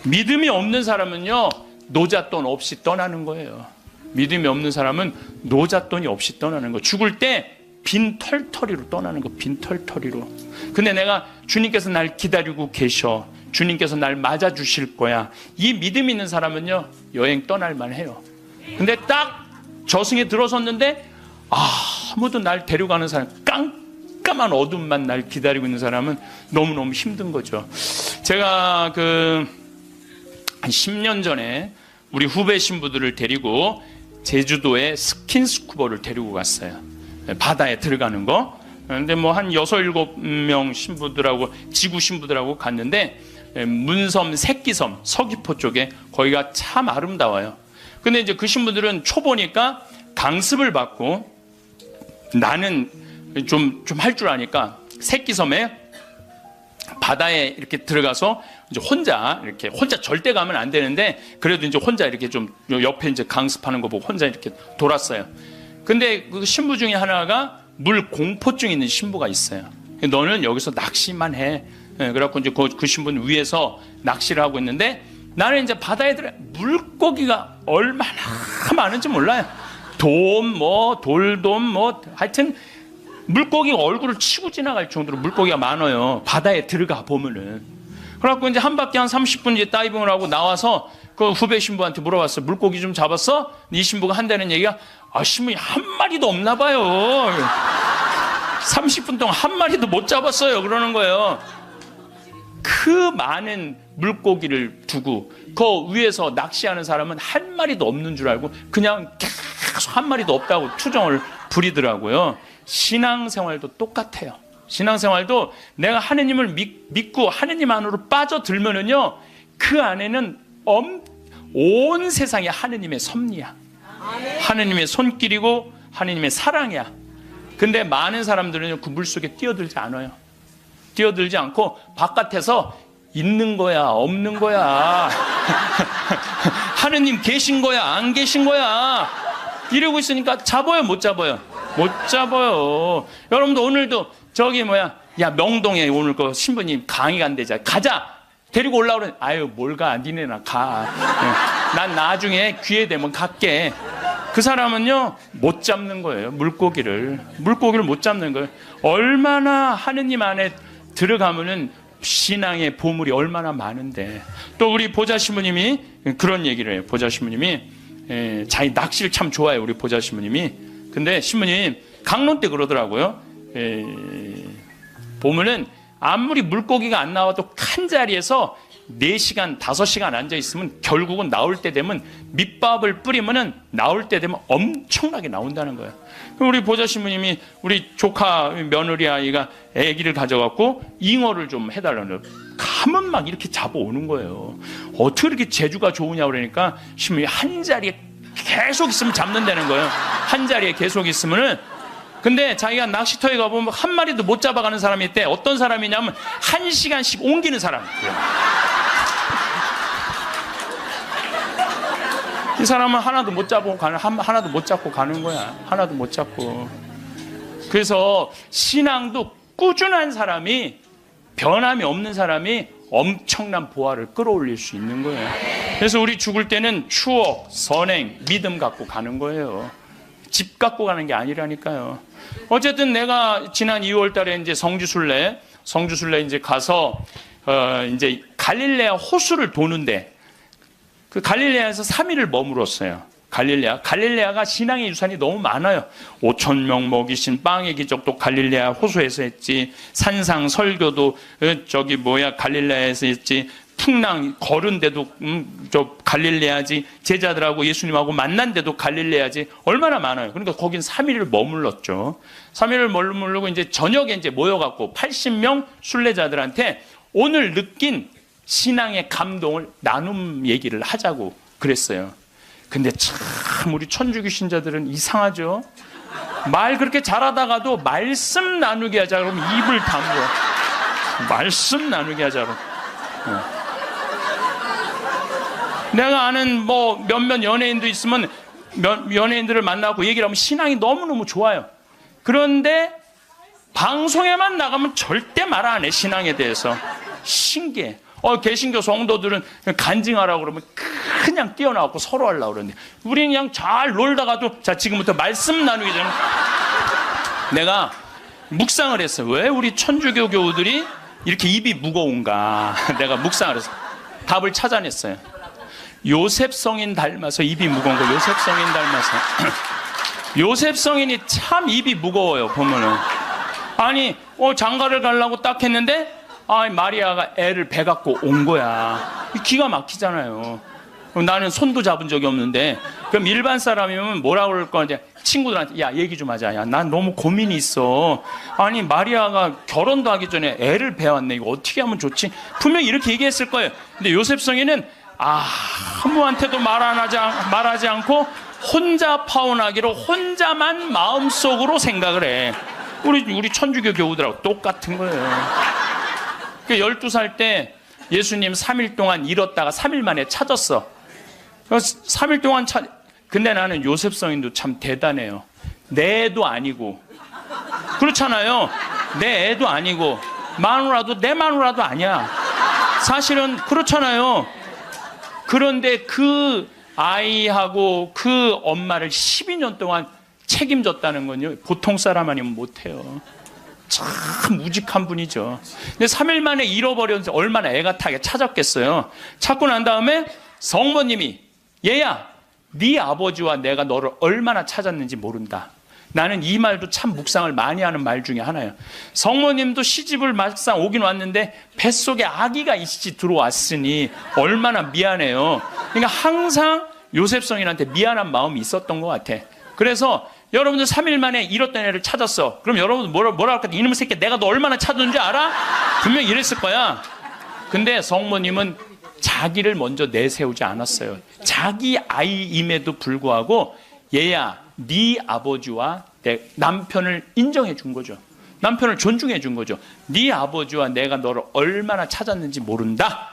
믿음이 없는 사람은요 노잣돈 없이 떠나는 거예요. 믿음이 없는 사람은 노잣돈이 없이 떠나는 거. 죽을 때 빈털터리로 떠나는 거. 빈털터리로. 근데 내가 주님께서 날 기다리고 계셔. 주님께서 날 맞아주실 거야. 이 믿음 있는 사람은요 여행 떠날만 해요. 근데 딱 저승에 들어섰는데 아무도 날 데려가는 사람, 깜깜한 어둠만 날 기다리고 있는 사람은 너무너무 힘든 거죠. 제가 한 10년 전에 우리 후배 신부들을 데리고 제주도에 스킨스쿠버를 데리고 갔어요. 바다에 들어가는 거. 근데 뭐 한 6, 7명 신부들하고 지구 신부들하고 갔는데 문섬, 새끼섬, 서귀포 쪽에 거기가 참 아름다워요. 근데 이제 그 신부들은 초보니까 강습을 받고 나는 좀 할 줄 아니까 새끼섬에 바다에 이렇게 들어가서 이제 혼자 절대 가면 안 되는데 그래도 이제 혼자 이렇게 좀 옆에 이제 강습하는 거 보고 혼자 이렇게 돌았어요. 근데 그 신부 중에 하나가 물 공포증 있는 신부가 있어요. 너는 여기서 낚시만 해. 그래갖고 이제 그 신부는 위에서 낚시를 하고 있는데 나는 이제 바다에 들어 물고기가 얼마나 많은지 몰라요. 돌돔 하여튼 물고기가 얼굴을 치고 지나갈 정도로 물고기가 많아요. 바다에 들어가 보면은. 그래갖고 이제 한 바퀴 한 30분 이제 다이빙을 하고 나와서 그 후배 신부한테 물어봤어. 물고기 좀 잡았어? 이 신부가 한다는 얘기가 신부님 한 마리도 없나 봐요. 30분 동안 한 마리도 못 잡았어요. 그러는 거예요. 그 많은 물고기를 두고 그 위에서 낚시하는 사람은 한 마리도 없는 줄 알고 그냥 계속 한 마리도 없다고 투정을 부리더라고요. 신앙생활도 똑같아요. 신앙생활도 내가 하느님을 믿고 하느님 안으로 빠져들면은요 그 안에는 온 세상이 하느님의 섭리야. 하느님의 손길이고 하느님의 사랑이야. 근데 많은 사람들은 그 물속에 뛰어들지 않아요. 뛰어들지 않고 바깥에서 있는 거야 없는 거야 하느님 계신 거야 안 계신 거야 이러고 있으니까 잡아요 못 잡아요? 못 잡아요. 여러분도 오늘도 야 명동에 오늘 그 신부님 강의 간대자 가자 데리고 올라오는 아유 뭘 가 니네나 가. 난 나중에 기회 되면 갈게. 그 사람은요 못 잡는 거예요. 물고기를 못 잡는 거예요. 얼마나 하느님 안에 들어가면은 신앙의 보물이 얼마나 많은데. 또 우리 보좌 신부님이 그런 얘기를 해요. 보좌 신부님이 자기 낚시를 참 좋아해요. 우리 보좌 신부님이. 근데 신부님 강론 때 그러더라고요. 보면은 아무리 물고기가 안 나와도 한 자리에서 4시간, 5시간 앉아있으면 결국은 나올 때 되면 밑밥을 뿌리면은 나올 때 되면 엄청나게 나온다는 거예요. 그럼 우리 보좌 신부님이 우리 조카 며느리 아이가 아기를 가져갖고 잉어를 좀 해달라는 가면 막 이렇게 잡아오는 거예요. 어떻게 이렇게 재주가 좋으냐 그러니까 신부님이 한 자리에 계속 있으면 잡는다는 거예요. 한 자리에 계속 있으면은. 근데 자기가 낚시터에 가보면 한 마리도 못 잡아가는 사람이 있대. 어떤 사람이냐면 1시간씩 옮기는 사람. 이 사람은 하나도 못 잡고 가는 거야. 하나도 못 잡고. 그래서 신앙도 꾸준한 사람이, 변함이 없는 사람이 엄청난 보화를 끌어올릴 수 있는 거예요. 그래서 우리 죽을 때는 추억, 선행, 믿음 갖고 가는 거예요. 집 갖고 가는 게 아니라니까요. 어쨌든 내가 지난 2월 달에 이제 성주순례 이제 가서, 이제 갈릴레아 호수를 도는데, 그 갈릴레아에서 3일을 머물었어요. 갈릴레아가 신앙의 유산이 너무 많아요. 5,000명 먹이신 빵의 기적도 갈릴레아 호수에서 했지. 산상 설교도 갈릴레아에서 했지. 풍랑 걸은 데도 갈릴레아지. 제자들하고 예수님하고 만난 데도 갈릴레아지. 얼마나 많아요. 그러니까 거긴 3일을 머물렀죠. 3일을 머무르고 이제 저녁에 이제 모여갖고 80명 순례자들한테 오늘 느낀 신앙의 감동을 나눔 얘기를 하자고 그랬어요. 근데 참 우리 천주교 신자들은 이상하죠. 말 그렇게 잘하다가도 말씀 나누게 하자 그러면 입을 다물어. 말씀 나누게 하자 그러면. 내가 아는 몇몇 연예인도 있으면 연예인들을 만나고 얘기를 하면 신앙이 너무너무 좋아요. 그런데 방송에만 나가면 절대 말 안 해. 신앙에 대해서. 신기해. 개신교 성도들은 간증하라고 그러면 그냥 뛰어나갖고 서로 하려고 그러는데 우리는 그냥 잘 놀다가도 자 지금부터 말씀 나누기 전에 내가 묵상을 했어요. 왜 우리 천주교 교우들이 이렇게 입이 무거운가. 내가 묵상을 했어요. 답을 찾아냈어요. 요셉 성인 닮아서 입이 무거운 거. 요셉 성인 닮아서. 요셉 성인이 참 입이 무거워요. 보면은 아니 장가를 가려고 딱 했는데 마리아가 애를 배 갖고 온 거야. 기가 막히잖아요. 나는 손도 잡은 적이 없는데 그럼 일반 사람이면 뭐라고 그럴 거냐. 친구들한테 야 얘기 좀 하자. 야 난 너무 고민이 있어. 아니 마리아가 결혼도 하기 전에 애를 배웠네. 이거 어떻게 하면 좋지? 분명히 이렇게 얘기했을 거예요. 근데 요셉 성인은 아무한테도 말하지 않고 혼자 파혼하기로 혼자만 마음속으로 생각을 해. 우리 천주교 교우들하고 똑같은 거예요. 12살 때 예수님 3일 동안 잃었다가 3일 만에 찾았어. 3일 동안 근데 나는 요셉 성인도 참 대단해요. 내 애도 아니고. 그렇잖아요. 내 애도 아니고. 마누라도 내 마누라도 아니야. 사실은 그렇잖아요. 그런데 그 아이하고 그 엄마를 12년 동안 책임졌다는 건요. 보통 사람 아니면 못해요. 참 우직한 분이죠. 근데 3일 만에 잃어버렸는데 얼마나 애가 타게 찾았겠어요. 찾고 난 다음에 성모님이 얘야 네 아버지와 내가 너를 얼마나 찾았는지 모른다. 나는 이 말도 참 묵상을 많이 하는 말 중에 하나예요. 성모님도 시집을 막상 오긴 왔는데 뱃속에 아기가 이씨 들어왔으니 얼마나 미안해요. 그러니까 항상 요셉 성인한테 미안한 마음이 있었던 것 같아. 그래서 여러분들 3일 만에 잃었던 애를 찾았어. 그럼 여러분들 뭐라 할까? 이놈의 새끼 내가 너 얼마나 찾았는지 알아? 분명히 이랬을 거야. 근데 성모님은 자기를 먼저 내세우지 않았어요. 자기 아이임에도 불구하고 얘야 네 아버지와 내 남편을 인정해 준 거죠. 남편을 존중해 준 거죠. 네 아버지와 내가 너를 얼마나 찾았는지 모른다.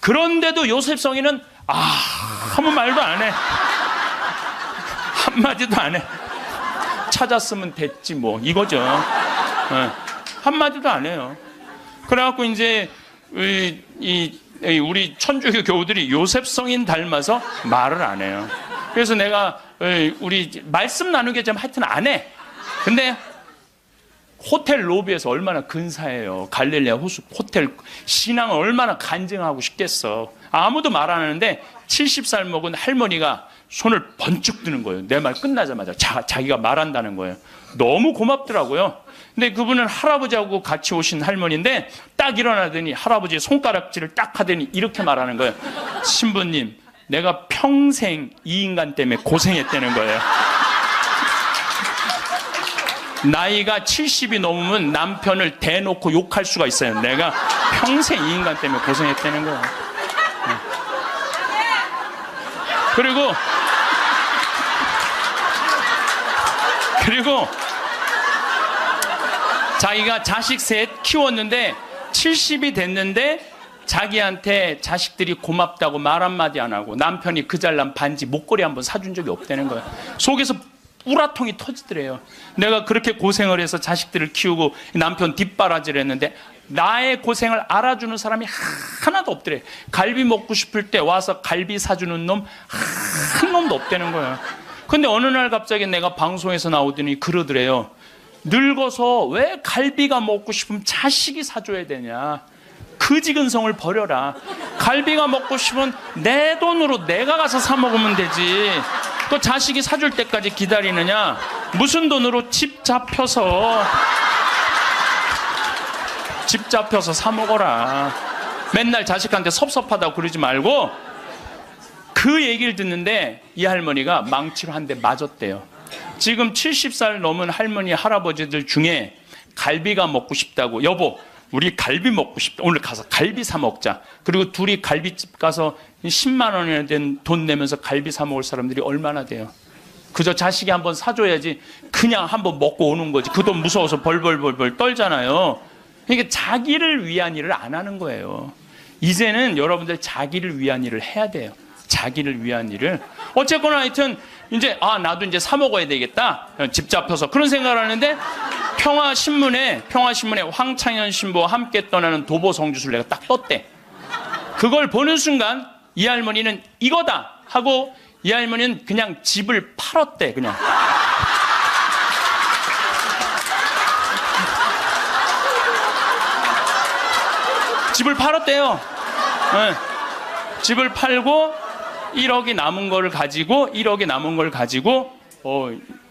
그런데도 요셉 성인은 아무 말도 안 해. 한마디도 안 해. 찾았으면 됐지 뭐 이거죠. 한마디도 안 해요. 그래갖고 이제 우리 천주교 교우들이 요셉 성인 닮아서 말을 안 해요. 그래서 내가 우리 말씀 나누게 좀 하여튼 안 해. 근데 호텔 로비에서 얼마나 근사해요. 갈릴레아 호수 호텔 신앙을 얼마나 간증하고 싶겠어. 아무도 말 안 하는데 70살 먹은 할머니가 손을 번쩍 드는 거예요. 내 말 끝나자마자 자기가 말한다는 거예요. 너무 고맙더라고요. 근데 그분은 할아버지하고 같이 오신 할머니인데 딱 일어나더니 할아버지의 손가락질을 딱 하더니 이렇게 말하는 거예요. 신부님, 내가 평생 이 인간 때문에 고생했다는 거예요. 나이가 70이 넘으면 남편을 대놓고 욕할 수가 있어요. 내가 평생 이 인간 때문에 고생했다는 거예요. 그리고 자기가 자식 셋 키웠는데 70이 됐는데 자기한테 자식들이 고맙다고 말 한마디 안 하고 남편이 그 잘난 반지 목걸이 한번 사준 적이 없다는 거야. 속에서 우라통이 터지더래요. 내가 그렇게 고생을 해서 자식들을 키우고 남편 뒷바라지를 했는데 나의 고생을 알아주는 사람이 하나도 없더래. 갈비 먹고 싶을 때 와서 갈비 사주는 놈 한 놈도 없다는 거야. 근데 어느 날 갑자기 내가 방송에서 나오더니 그러더래요. 늙어서 왜 갈비가 먹고 싶으면 자식이 사줘야 되냐. 그지근성을 버려라. 갈비가 먹고 싶으면 내 돈으로 내가 가서 사 먹으면 되지. 그 자식이 사줄 때까지 기다리느냐. 무슨 돈으로 집 잡혀서 사 먹어라. 맨날 자식한테 섭섭하다고 그러지 말고. 그 얘기를 듣는데 이 할머니가 망치로 한 대 맞았대요. 지금 70살 넘은 할머니 할아버지들 중에 갈비가 먹고 싶다고, 여보 우리 갈비 먹고 싶다, 오늘 가서 갈비 사 먹자. 그리고 둘이 갈비집 가서 10만 원이나 된 돈 내면서 갈비 사 먹을 사람들이 얼마나 돼요? 그저 자식이 한번 사줘야지 그냥 한번 먹고 오는 거지. 그 돈 무서워서 벌벌벌벌 떨잖아요. 그러니까 자기를 위한 일을 안 하는 거예요. 이제는 여러분들 자기를 위한 일을 해야 돼요. 자기를 위한 일을. 어쨌거나 하여튼 이제 나도 이제 사 먹어야 되겠다. 집 잡혀서 그런 생각을 하는데 평화신문에 황창현 신부와 함께 떠나는 도보 성주순례가 딱 떴대. 그걸 보는 순간 이 할머니는 이거다 하고 이 할머니는 그냥 집을 팔았대. 그냥. 집을 팔았대요. 네. 집을 팔고 1억이 남은 걸 가지고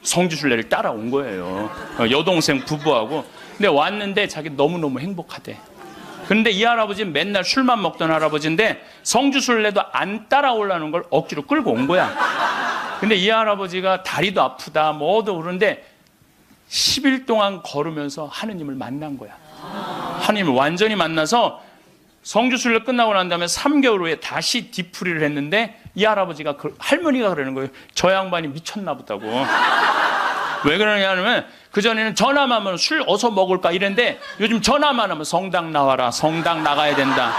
성주순례를 따라온 거예요. 여동생 부부하고. 근데 왔는데 자기 너무너무 행복하대. 그런데 이 할아버지는 맨날 술만 먹던 할아버지인데 성주순례도 안 따라오려는 걸 억지로 끌고 온 거야. 근데 이 할아버지가 다리도 아프다 뭐도 그러는데 10일 동안 걸으면서 하느님을 만난 거야. 하느님을 완전히 만나서 성주순례 끝나고 난 다음에 3개월 후에 다시 뒤풀이를 했는데 이 할아버지가 할머니가 그러는 거예요. 저 양반이 미쳤나 보다고. 왜 그러냐면 그전에는 전화만 하면 술 어서 먹을까 이랬는데 요즘 전화만 하면 성당 나와라, 성당 나가야 된다,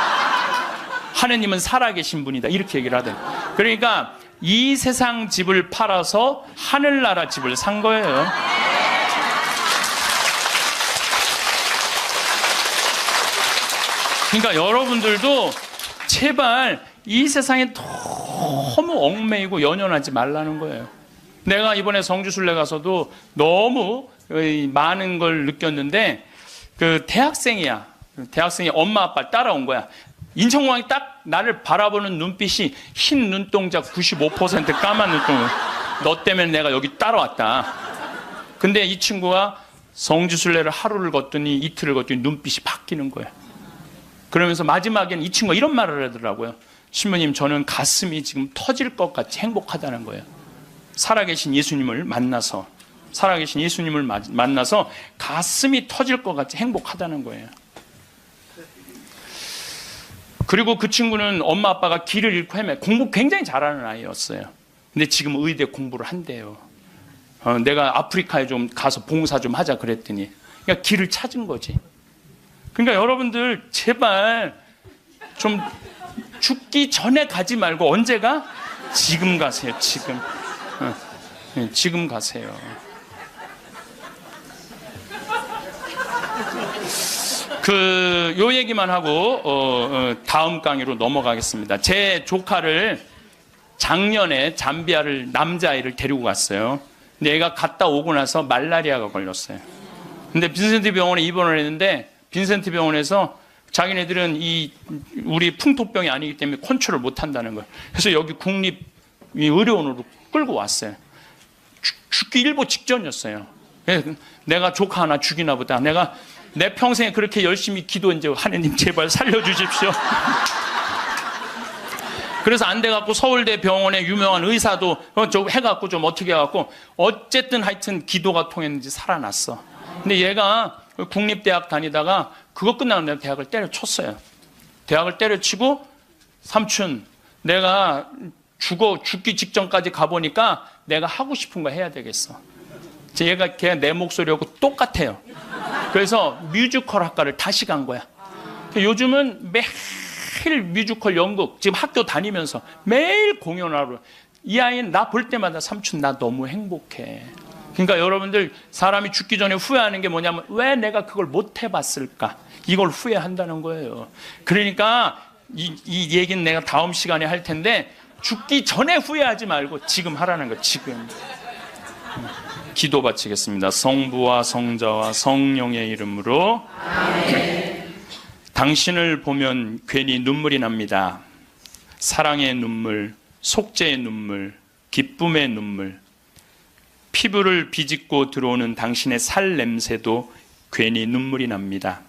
하느님은 살아계신 분이다, 이렇게 얘기를 하대. 그러니까 이 세상 집을 팔아서 하늘나라 집을 산 거예요. 그러니까 여러분들도 제발 이 세상에 너무 얽매이고 연연하지 말라는 거예요. 내가 이번에 성주순례 가서도 너무 많은 걸 느꼈는데 그 대학생이 엄마 아빠를 따라온 거야. 인천공항이 딱 나를 바라보는 눈빛이 흰 눈동자 95% 까만 눈동자. 너 때문에 내가 여기 따라왔다. 근데 이 친구가 성주순례를 하루를 걷더니 이틀을 걷더니 눈빛이 바뀌는 거야. 그러면서 마지막에는 이 친구가 이런 말을 하더라고요. 신부님, 저는 가슴이 지금 터질 것 같이 행복하다는 거예요. 살아계신 예수님을 만나서 가슴이 터질 것 같이 행복하다는 거예요. 그리고 그 친구는 엄마 아빠가 길을 잃고 공부 굉장히 잘하는 아이였어요. 근데 지금 의대 공부를 한대요. 내가 아프리카에 좀 가서 봉사 좀 하자 그랬더니 그러니까 길을 찾은 거지. 그러니까 여러분들 제발 좀 죽기 전에 가지 말고 언제가? 지금 가세요. 지금 가세요. 요 얘기만 하고 다음 강의로 넘어가겠습니다. 제 조카를 작년에 잠비아를 남자아이를 데리고 갔어요. 근데 얘가 갔다 오고 나서 말라리아가 걸렸어요. 근데 빈센트 병원에 입원을 했는데 빈센트 병원에서 자기네들은 우리 풍토병이 아니기 때문에 컨트롤 못 한다는 거예요. 그래서 여기 국립 의료원으로 끌고 왔어요. 죽기 일보 직전이었어요. 내가 조카 하나 죽이나 보다. 내가 내 평생에 그렇게 열심히 기도했는데 하느님 제발 살려주십시오. 그래서 안 돼갖고 서울대 병원에 유명한 의사도 좀 해갖고 좀 어떻게 해갖고 어쨌든 하여튼 기도가 통했는지 살아났어. 근데 얘가 국립대학 다니다가 그거 끝나고 내가 대학을 때려쳤어요. 대학을 때려치고 삼촌 내가 죽기 직전까지 가보니까 내가 하고 싶은 거 해야 되겠어. 걔가 내 목소리하고 똑같아요. 그래서 뮤지컬 학과를 다시 간 거야. 요즘은 매일 뮤지컬 연극 지금 학교 다니면서 매일 공연하러 이 아이는 나 볼 때마다 삼촌 나 너무 행복해. 그러니까 여러분들 사람이 죽기 전에 후회하는 게 뭐냐면 왜 내가 그걸 못 해봤을까? 이걸 후회한다는 거예요. 그러니까 이 얘기는 내가 다음 시간에 할 텐데 죽기 전에 후회하지 말고 지금 하라는 거 지금. 기도 바치겠습니다. 성부와 성자와 성령의 이름으로 당신을 보면 괜히 눈물이 납니다. 사랑의 눈물, 속죄의 눈물, 기쁨의 눈물, 피부를 비집고 들어오는 당신의 살 냄새도 괜히 눈물이 납니다.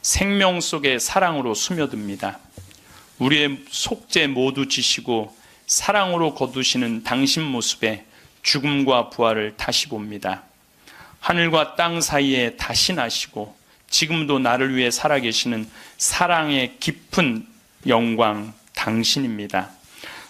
생명 속에 사랑으로 스며듭니다. 우리의 속죄 모두 지시고 사랑으로 거두시는 당신 모습에 죽음과 부활을 다시 봅니다. 하늘과 땅 사이에 다시 나시고 지금도 나를 위해 살아계시는 사랑의 깊은 영광 당신입니다.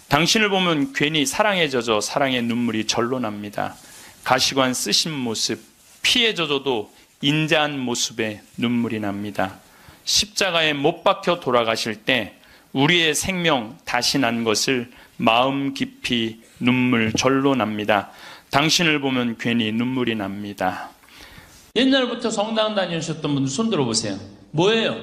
당신을 보면 괜히 사랑에 젖어 사랑의 눈물이 절로 납니다. 가시관 쓰신 모습, 피에 젖어도 인자한 모습에 눈물이 납니다. 십자가에 못 박혀 돌아가실 때 우리의 생명 다시 난 것을 마음 깊이 눈물 절로 납니다. 당신을 보면 괜히 눈물이 납니다. 옛날부터 성당 다니셨던 분들 손 들어보세요. 뭐예요?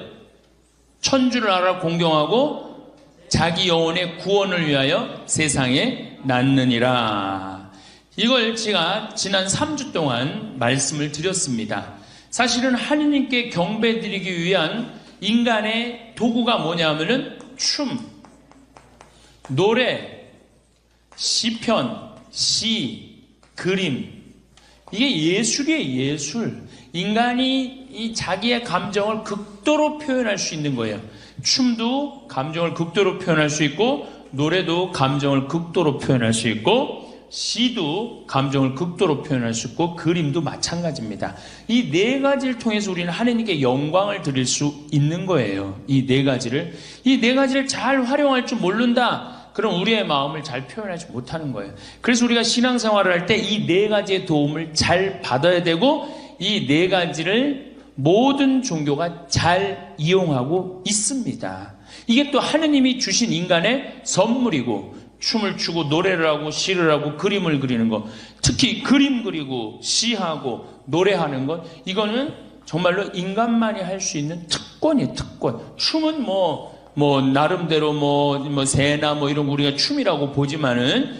천주를 알아 공경하고 자기 영혼의 구원을 위하여 세상에 낳느니라. 이걸 제가 지난 3주 동안 말씀을 드렸습니다. 사실은 하느님께 경배드리기 위한 인간의 도구가 뭐냐면은 춤, 노래, 시편, 시, 그림. 이게 예술이에요, 예술. 인간이 이 자기의 감정을 극도로 표현할 수 있는 거예요. 춤도 감정을 극도로 표현할 수 있고, 노래도 감정을 극도로 표현할 수 있고, 시도 감정을 극도로 표현할 수 있고, 그림도 마찬가지입니다. 이 네 가지를 통해서 우리는 하나님께 영광을 드릴 수 있는 거예요. 이 네 가지를 잘 활용할 줄 모른다. 그럼 우리의 마음을 잘 표현하지 못하는 거예요. 그래서 우리가 신앙생활을 할 때 이 네 가지의 도움을 잘 받아야 되고, 이 네 가지를 모든 종교가 잘 이용하고 있습니다. 이게 또 하느님이 주신 인간의 선물이고, 춤을 추고 노래를 하고 시를 하고 그림을 그리는 것, 특히 그림 그리고 시하고 노래하는 것, 이거는 정말로 인간만이 할 수 있는 특권이에요. 특권. 춤은 나름대로 새나 이런 거 우리가 춤이라고 보지만은